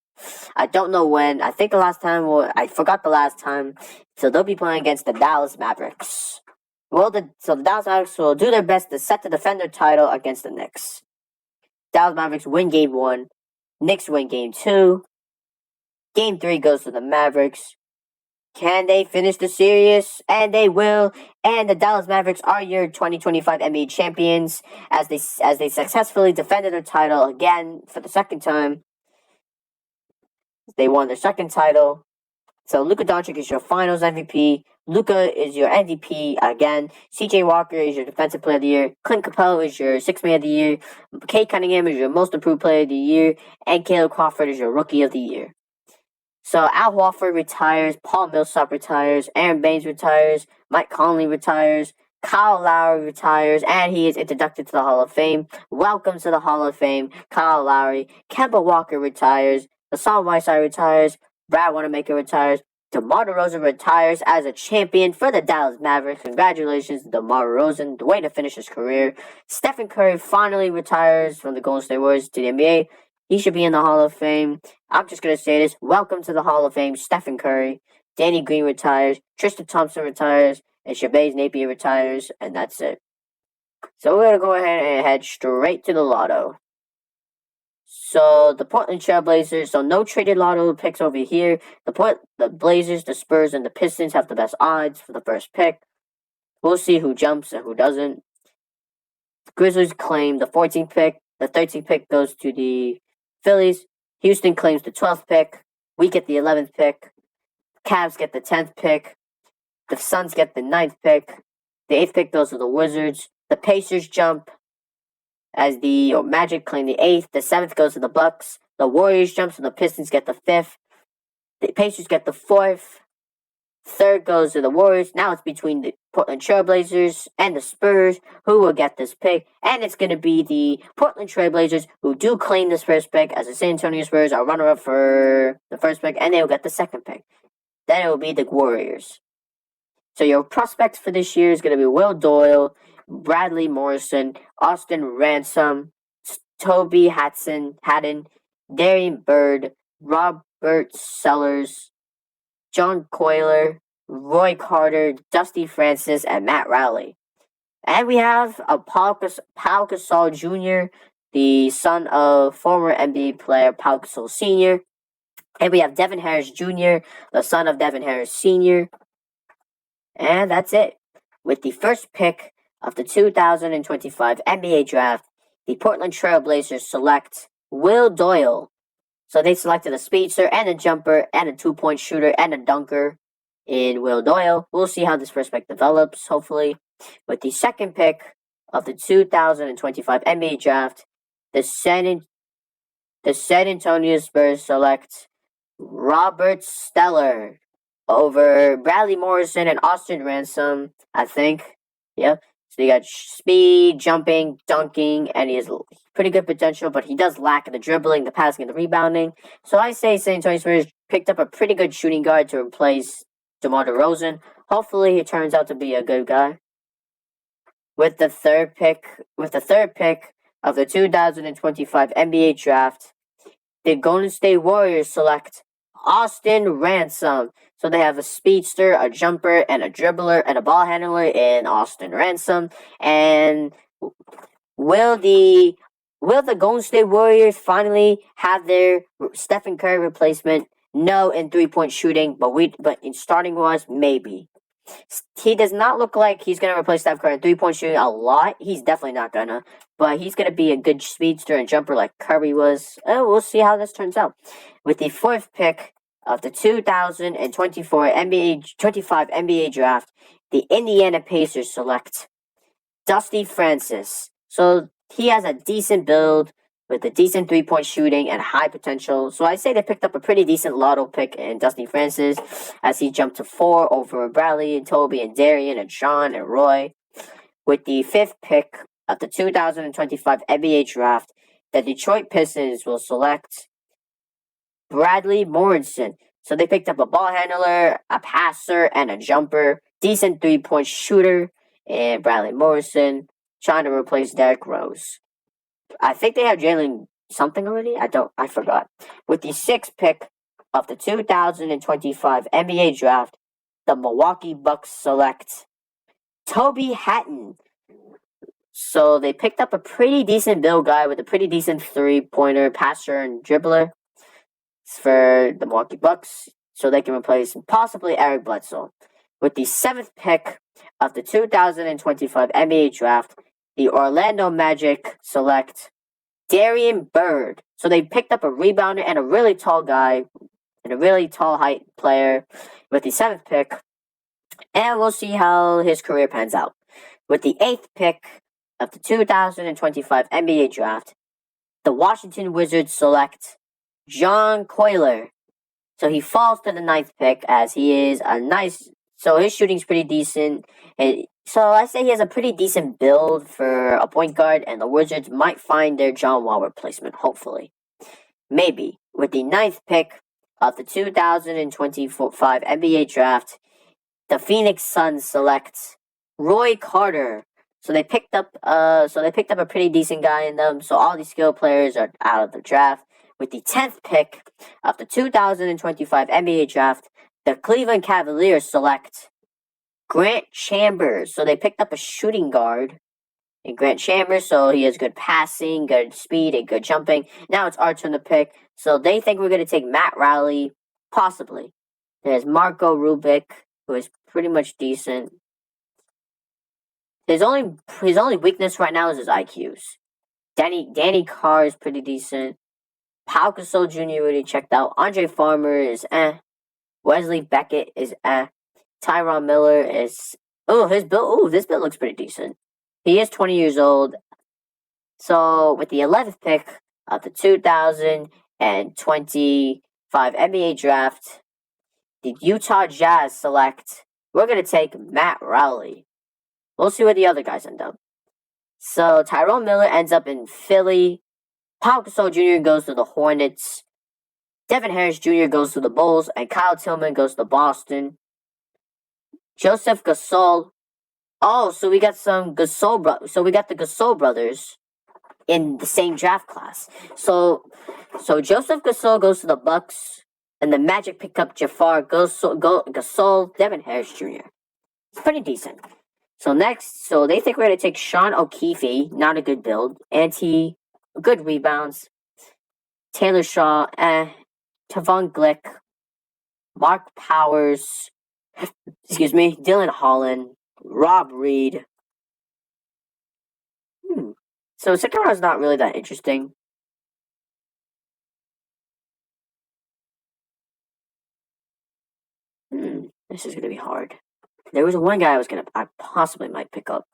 I don't know when. I think the last time... I forgot the last time. So they'll be playing against the Dallas Mavericks. The Dallas Mavericks will do their best to set the defender title against the Knicks. Dallas Mavericks win game 1. Knicks win game 2. Game 3 goes to the Mavericks. Can they finish the series? And they will. And the Dallas Mavericks are your 2025 NBA champions as they successfully defended their title again for the second time. They won their second title. So Luka Doncic is your Finals MVP. Luka is your MVP again. C.J. Walker is your Defensive Player of the Year. Clint Capella is your Sixth Man of the Year. Kate Cunningham is your Most Improved Player of the Year. And Caleb Crawford is your Rookie of the Year. So Al Horford retires. Paul Millsap retires. Aaron Baines retires. Mike Conley retires. Kyle Lowry retires. And he is inducted to the Hall of Fame. Welcome to the Hall of Fame, Kyle Lowry. Kemba Walker retires. Hassan Whiteside retires. Brad Wanamaker retires. DeMar DeRozan retires as a champion for the Dallas Mavericks. Congratulations to DeMar DeRozan. The way to finish his career. Stephen Curry finally retires from the Golden State Warriors to the NBA. He should be in the Hall of Fame. I'm just going to say this. Welcome to the Hall of Fame, Stephen Curry. Danny Green retires. Tristan Thompson retires. And Shabazz Napier retires. And that's it. So we're going to go ahead and head straight to the lotto. So the Portland Trailblazers, so no traded lotto picks over here. The Blazers, the Spurs, and the Pistons have the best odds for the first pick. We'll see who jumps and who doesn't. The Grizzlies claim the 14th pick. The 13th pick goes to the Phillies. Houston claims the 12th pick. We get the 11th pick. Cavs get the 10th pick. The Suns get the 9th pick. The 8th pick goes to the Wizards. The Pacers jump as the Magic claim the 8th. The 7th goes to the Bucks. The Warriors jump, so the Pistons get the 5th. The Pacers get the 4th. 3rd goes to the Warriors. Now it's between the Portland Trailblazers and the Spurs who will get this pick. And it's going to be the Portland Trailblazers who do claim this first pick, as the San Antonio Spurs are runner-up for the first pick, and they will get the second pick. Then it will be the Warriors. So your prospects for this year is going to be Will Doyle, Bradley Morrison, Austin Ransom, Toby Haddon, Darian Bird, Robert Sellers, John Coyler, Roy Carter, Dusty Francis, and Matt Rowley. And we have Pau Gasol Jr., the son of former NBA player Pau Gasol Sr., and we have Devin Harris Jr., the son of Devin Harris Sr., and that's it. With the first pick of the 2025 NBA Draft, the Portland Trail Blazers select Will Doyle. So they selected a speedster and a jumper and a 2-point shooter and a dunker in Will Doyle. We'll see how this prospect develops, hopefully. With the second pick of the 2025 NBA Draft, the San Antonio Spurs select Robert Stellar over Bradley Morrison and Austin Ransom, I think. Yeah. So you got speed, jumping, dunking, and he has pretty good potential, but he does lack the dribbling, the passing, and the rebounding. So I say San Antonio Spurs picked up a pretty good shooting guard to replace DeMar DeRozan. Hopefully he turns out to be a good guy. With the third pick of the 2025 NBA Draft, the Golden State Warriors select Austin Ransom. So they have a speedster, a jumper, and a dribbler, and a ball handler in Austin Ransom. And will the Golden State Warriors finally have their Stephen Curry replacement? No, in 3-point shooting, but in starting wise, maybe. He does not look like he's going to replace Steph Curry in 3-point shooting a lot. He's definitely not going to. But he's going to be a good speedster and jumper like Curry was. We'll see how this turns out. With the fourth pick of the 2024 25 NBA Draft, the Indiana Pacers select Dusty Francis. So he has a decent build with a decent 3-point shooting and high potential. So I say they picked up a pretty decent lotto pick in Dusty Francis as he jumped to 4 over Bradley and Toby and Darian and Sean and Roy. With the fifth pick of the 2025 NBA Draft, the Detroit Pistons will select Bradley Morrison. So they picked up a ball handler, a passer, and a jumper. Decent 3-point shooter in Bradley Morrison, trying to replace Derrick Rose. I think they have Jalen something already. I forgot. With the sixth pick of the 2025 NBA Draft, the Milwaukee Bucks select Toby Hatton. So they picked up a pretty decent build guy with a pretty decent 3-pointer, passer, and dribbler for the Milwaukee Bucks, so they can replace possibly Eric Bledsoe. With the seventh pick of the 2025 NBA Draft, the Orlando Magic select Darian Bird. So they picked up a rebounder and a really tall guy and a really tall height player with the seventh pick. And we'll see how his career pans out. With the eighth pick of the 2025 NBA Draft, the Washington Wizards select John Coyler. So he falls to the ninth pick as he is so his shooting's pretty decent. And so I say he has a pretty decent build for a point guard, and the Wizards might find their John Wall replacement, hopefully. Maybe. With the ninth pick of the 2025 NBA Draft, the Phoenix Suns select Roy Carter. So they picked up a pretty decent guy in them. So all these skill players are out of the draft. With the 10th pick of the 2025 NBA Draft, the Cleveland Cavaliers select Grant Chambers. So they picked up a shooting guard in Grant Chambers. So he has good passing, good speed, and good jumping. Now it's our turn to pick. So they think we're going to take Matt Rowley, possibly. There's Marco Rubik, who is pretty much decent. His only weakness right now is his IQs. Danny Carr is pretty decent. Pau Gasol Jr. already checked out. Andre Farmer is Wesley Beckett is Tyron Miller is this build looks pretty decent. He is 20 years old. So with the 11th pick of the 2025 NBA Draft, the Utah Jazz select. We're gonna take Matt Rowley. We'll see where the other guys end up. So Tyrone Miller ends up in Philly. Pau Gasol Jr. goes to the Hornets. Devin Harris Jr. goes to the Bulls. And Kyle Tillman goes to Boston. Joseph Gasol. Oh, so we got some Gasol so we got the Gasol brothers in the same draft class. So Joseph Gasol goes to the Bucks, and the Magic pick up Jafar Gasol, Devin Harris Jr. It's pretty decent. So next, so they think we're gonna take Sean O'Keefe, not a good build. Good rebounds. Taylor Shaw, Tavon Glick, Mark Powers, excuse me, Dylan Holland, Rob Reed. So second round is not really that interesting. This is gonna be hard. There was one guy I possibly might pick up.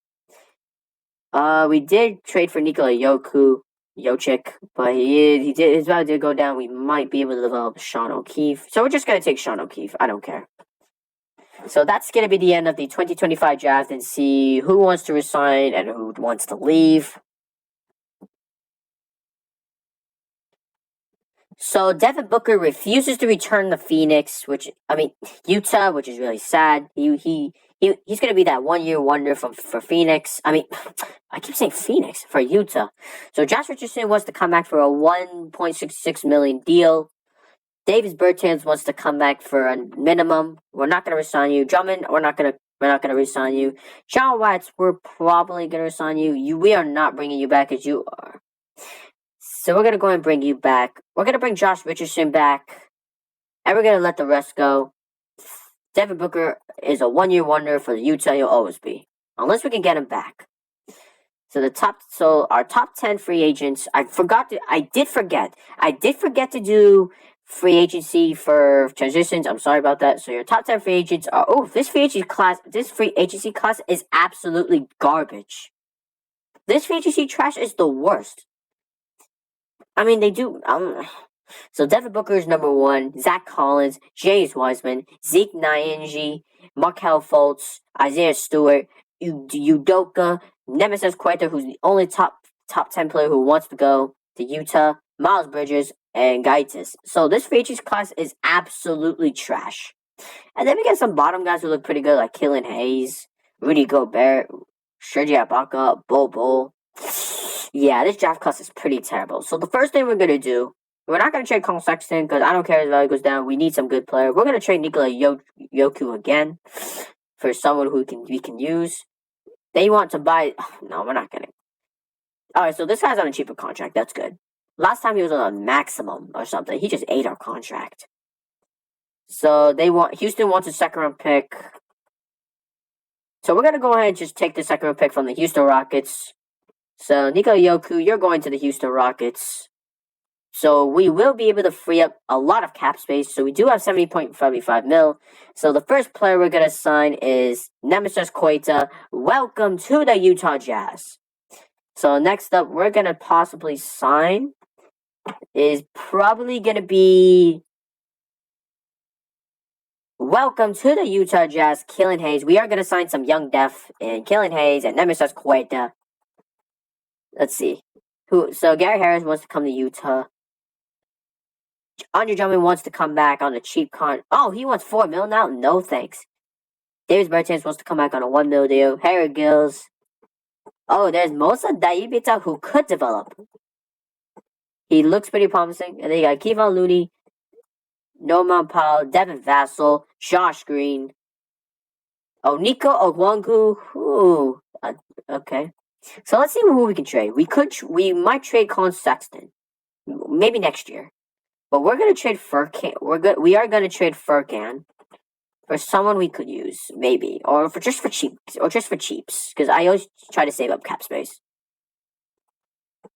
We did trade for Nikola Jokic, but he's about to go down. We might be able to develop Sean O'Keefe. So we're just gonna take Sean O'Keefe. I don't care. So that's gonna be the end of the 2025 draft and see who wants to resign and who wants to leave. So Devin Booker refuses to return to Phoenix, Utah, which is really sad. He's gonna be that 1-year wonder for Phoenix. I keep saying Phoenix for Utah. So Josh Richardson wants to come back for a $1.66 million deal. Davis Bertans wants to come back for a minimum. We're not gonna resign you. Drummond, we're not gonna resign you. John Watts, we're probably gonna resign you. We are not bringing you back as you are. So we're gonna go and bring you back. We're gonna bring Josh Richardson back, and we're gonna let the rest go. Devin Booker is a 1-year wonder for the Utah. He'll always be, unless we can get him back. So our top 10 free agents. I did forget to do free agency for transitions. I'm sorry about that. So your top 10 free agents are. Oh, this free agency class is absolutely garbage. This free agency trash is the worst. They do. So Devin Booker is number 1. Zach Collins, James Wiseman, Zeke Nyanji, Markelle Fultz, Isaiah Stewart, Udoka, Nemesis Queta, who's the only top 10 player who wants to go to Utah, Miles Bridges, and Gaitis. So this free agency class is absolutely trash. And then we get some bottom guys who look pretty good, like Killian Hayes, Rudy Gobert, Serge Ibaka, Bol. Yeah, this draft class is pretty terrible. So the first thing we're going to do, we're not going to trade Colin Sexton because I don't care if his value goes down. We need some good player. We're going to trade Nikola Jokic again for someone who we can use. They want to buy... No, we're not going to. Alright, so this guy's on a cheaper contract. That's good. Last time he was on a maximum or something. He just ate our contract. So Houston wants a second-round pick. So we're going to go ahead and just take the second-round pick from the Houston Rockets. So, Nikola Jokic, you're going to the Houston Rockets. So, we will be able to free up a lot of cap space. So, we do have $70.55 million. So, the first player we're going to sign is Nemesis Queta. Welcome to the Utah Jazz. So, next up, we're going to possibly sign is probably going to be... Welcome to the Utah Jazz, Killian Hayes. We are going to sign some young depth in Killian Hayes and Nemesis Queta. Let's see. So Gary Harris wants to come to Utah. Andre Drummond wants to come back on a cheap Oh, he wants $4 million now? No thanks. Davis Bertans wants to come back on a $1 million deal. Harry Gills. Oh, there's Mosa Diabita who could develop. He looks pretty promising. And then you got Kevon Looney, Norman Powell, Devin Vassell, Josh Green. Oh, Nico Ogwongu. Ooh. Okay. So let's see who we can trade. We might trade Colin Sexton, maybe next year, but we're gonna trade Furkan. We are gonna trade Furkan for someone we could use, maybe, or just for cheaps, because I always try to save up cap space.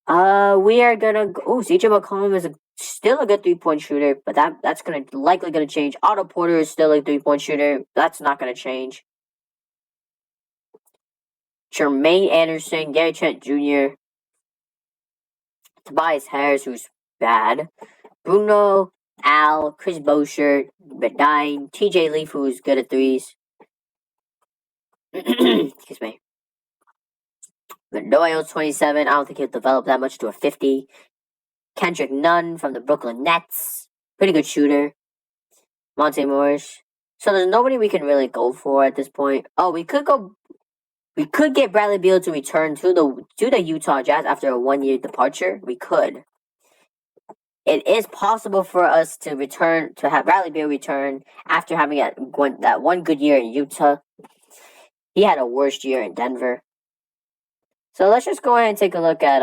We are gonna. CJ McCollum is still a good 3-point shooter, but that's likely gonna change. Otto Porter is still a 3-point shooter. That's not gonna change. Jermaine Anderson, Gary Trent Jr., Tobias Harris, who's bad, Bruno, Al, Chris Boucher, Bedine, TJ Leaf, who's good at threes. Excuse me. Doyle, 27. I don't think he'll develop that much to a 50. Kendrick Nunn from the Brooklyn Nets. Pretty good shooter. Monte Morris. So there's nobody we can really go for at this point. Oh, we could go. We could get Bradley Beal to return to the Utah Jazz after a 1-year departure. We could. It is possible for us to have Bradley Beal return after having that one good year in Utah. He had a worst year in Denver. So let's just go ahead and take a look at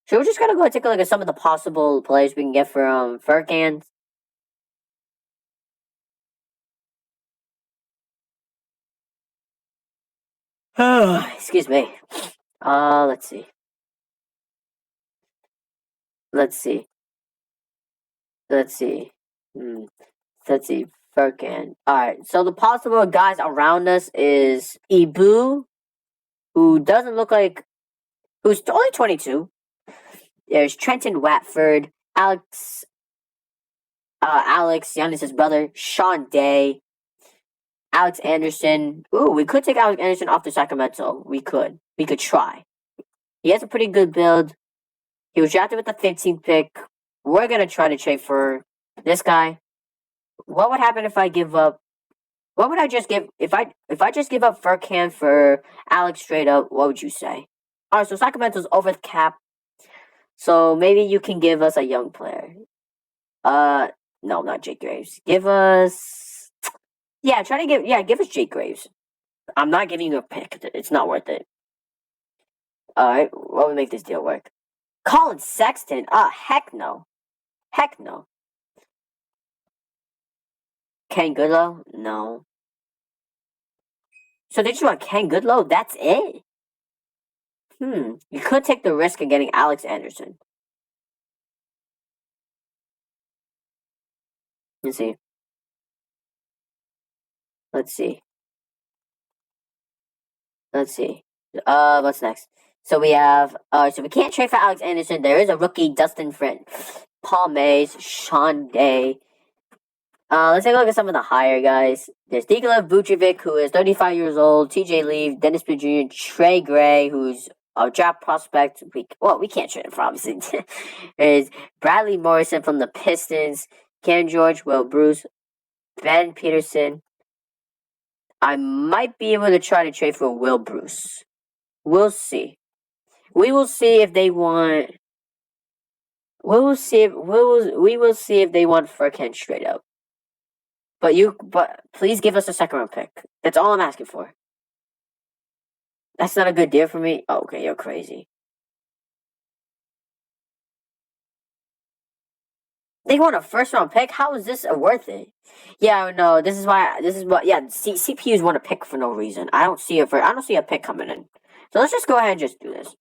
So we're just gonna go and take a look at some of the possible players we can get from Furkan. Excuse me. Let's see. Let's see. Let's see. Let's see. Furkan. Alright, so the possible guys around us is Ibu, who doesn't look like, who's only 22. There's Trenton Watford, Alex, Giannis's brother, Sean Day, Alex Anderson. Ooh, we could take Alex Anderson off to Sacramento. We could try. He has a pretty good build. He was drafted with the 15th pick. We're gonna try to trade for this guy. What would happen if I give up? What would I just give if I just give up Furkan for Alex straight up? What would you say? All right, so Sacramento's over the cap, so maybe you can give us a young player. No, not Jake Graves. Give us, give us Jake Graves. I'm not giving you a pick. It's not worth it. All right, what would make this deal work? Colin Sexton? Heck no. Heck no. Ken Goodlow? No. So they just want Ken Goodlow? That's it? You could take the risk of getting Alex Anderson. Let's see. Let's see. What's next? So we have, so we can't trade for Alex Anderson. There is a rookie, Dustin Friend, Paul Mays, Sean Day. Let's take a look at some of the higher guys. There's Nikola Vucevic, who is 35 years old, TJ Leaf, Dennis Smith Jr., Trey Gray, who's a draft prospect. We can't trade him for, obviously. There's Bradley Morrison from the Pistons, Ken George, Will Bruce, Ben Peterson. I might be able to try to trade for Will Bruce. We'll see. We will see if they want. We will see if they want Furkan straight up. But please give us a second round pick. That's all I'm asking for. That's not a good deal for me. Oh, okay, you're crazy. They want a first round pick? How is this worth it? Yeah, no, this is what CPUs want a pick for no reason. I don't see a pick coming in. So let's just go ahead and just do this.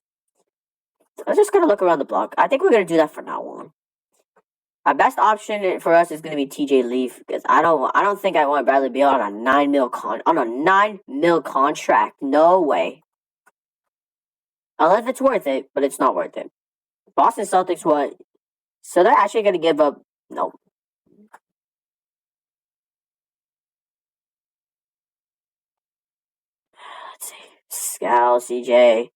Let's just gonna look around the block. I think we're gonna do that from now on. Our best option for us is gonna be TJ Leaf because I don't think I want Bradley Beal on a 9 mil contract. No way. Unless it's worth it, but it's not worth it. Boston Celtics what? So they're actually gonna give up no. Let's see. Scal, CJ.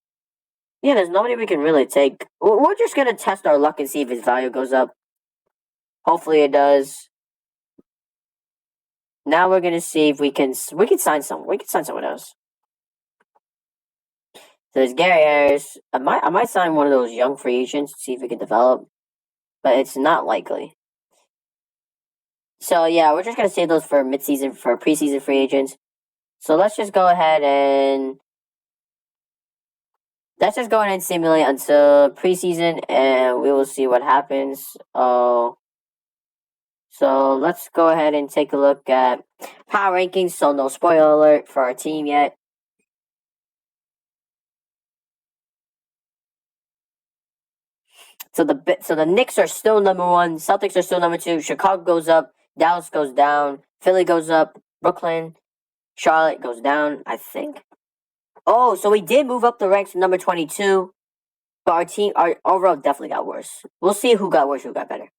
Yeah, there's nobody we can really take. We're just gonna test our luck and see if his value goes up. Hopefully it does. Now we're gonna see if we can sign someone. We can sign someone else. So there's Gary Harris. I might sign one of those young free agents to see if we can develop, but it's not likely. So yeah, we're just gonna save those for preseason free agents. So let's just go ahead and simulate until preseason, and we will see what happens. So let's go ahead and take a look at power rankings. So no spoiler alert for our team yet. So the Knicks are still number 1. Celtics are still number 2. Chicago goes up. Dallas goes down. Philly goes up. Brooklyn, Charlotte goes down, I think. Oh, so we did move up the ranks to number 22. But our overall definitely got worse. We'll see who got worse, who got better.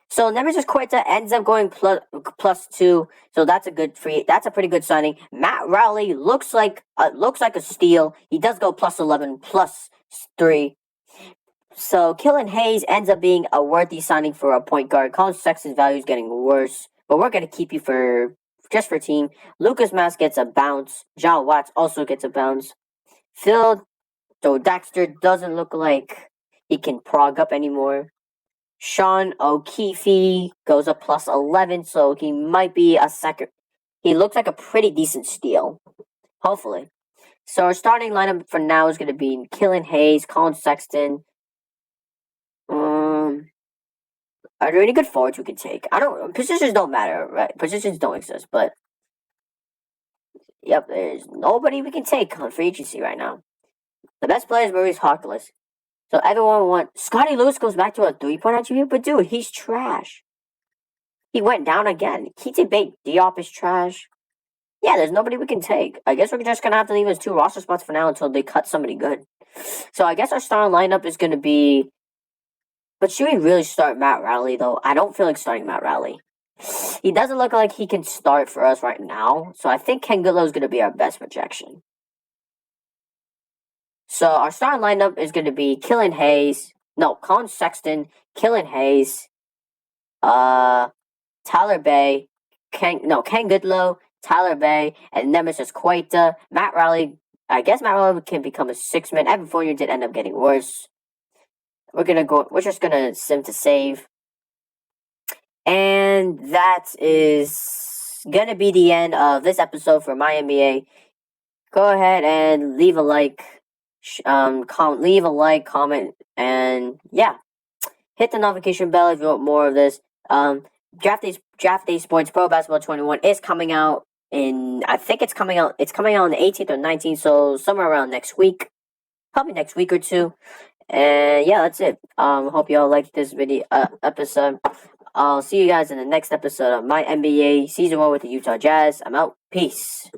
So Nemesis Queta ends up going plus 2. So that's a pretty good signing. Matt Rowley looks like a steal. He does go plus 11, plus 3. So Killian Hayes ends up being a worthy signing for a point guard. Colin Sexton's value is getting worse. but we're gonna keep you for just for team. Lucas Mass gets a bounce. John Watts also gets a bounce. Phil Dexter doesn't look like he can prog up anymore. Sean O'Keefe goes up plus 11, so he might be a second. He looks like a pretty decent steal. Hopefully. So our starting lineup for now is going to be Killen Hayes, Colin Sexton. Are there any good forwards we can take? Positions don't matter, right? Positions don't exist, but yep, there's nobody we can take on free agency right now. The best player is Maurice Harkless. So everyone wants Scotty Lewis goes back to a 3-point attribute, but dude, he's trash. He went down again. Keita Bate Diop is trash. Yeah, there's nobody we can take. I guess we're just gonna have to leave his 2 roster spots for now until they cut somebody good. So I guess our starting lineup is gonna be. But should we really start Matt Rowley though? I don't feel like starting Matt Rowley. He doesn't look like he can start for us right now. So I think Ken Goodlow is gonna be our best projection. So our starting lineup is gonna be Colin Sexton, Killen Hayes, Tyler Bay, Ken Goodlow, Tyler Bay, and Nemesis Quaita. Matt Rowley. I guess Matt Rowley can become a 6-man. Evan Fournier did end up getting worse. We're just gonna sim to save. And that is gonna be the end of this episode for MyNBA. Go ahead and leave a like, comment, and yeah, hit the notification bell if you want more of this. Draft Day Sports Pro Basketball 21 is coming out it's coming out on the 18th or 19th, so somewhere around next week, probably next week or two. And yeah, that's it. Hope you all liked this video episode. I'll see you guys in the next episode of MyNBA Season 1 with the Utah Jazz. I'm out. Peace.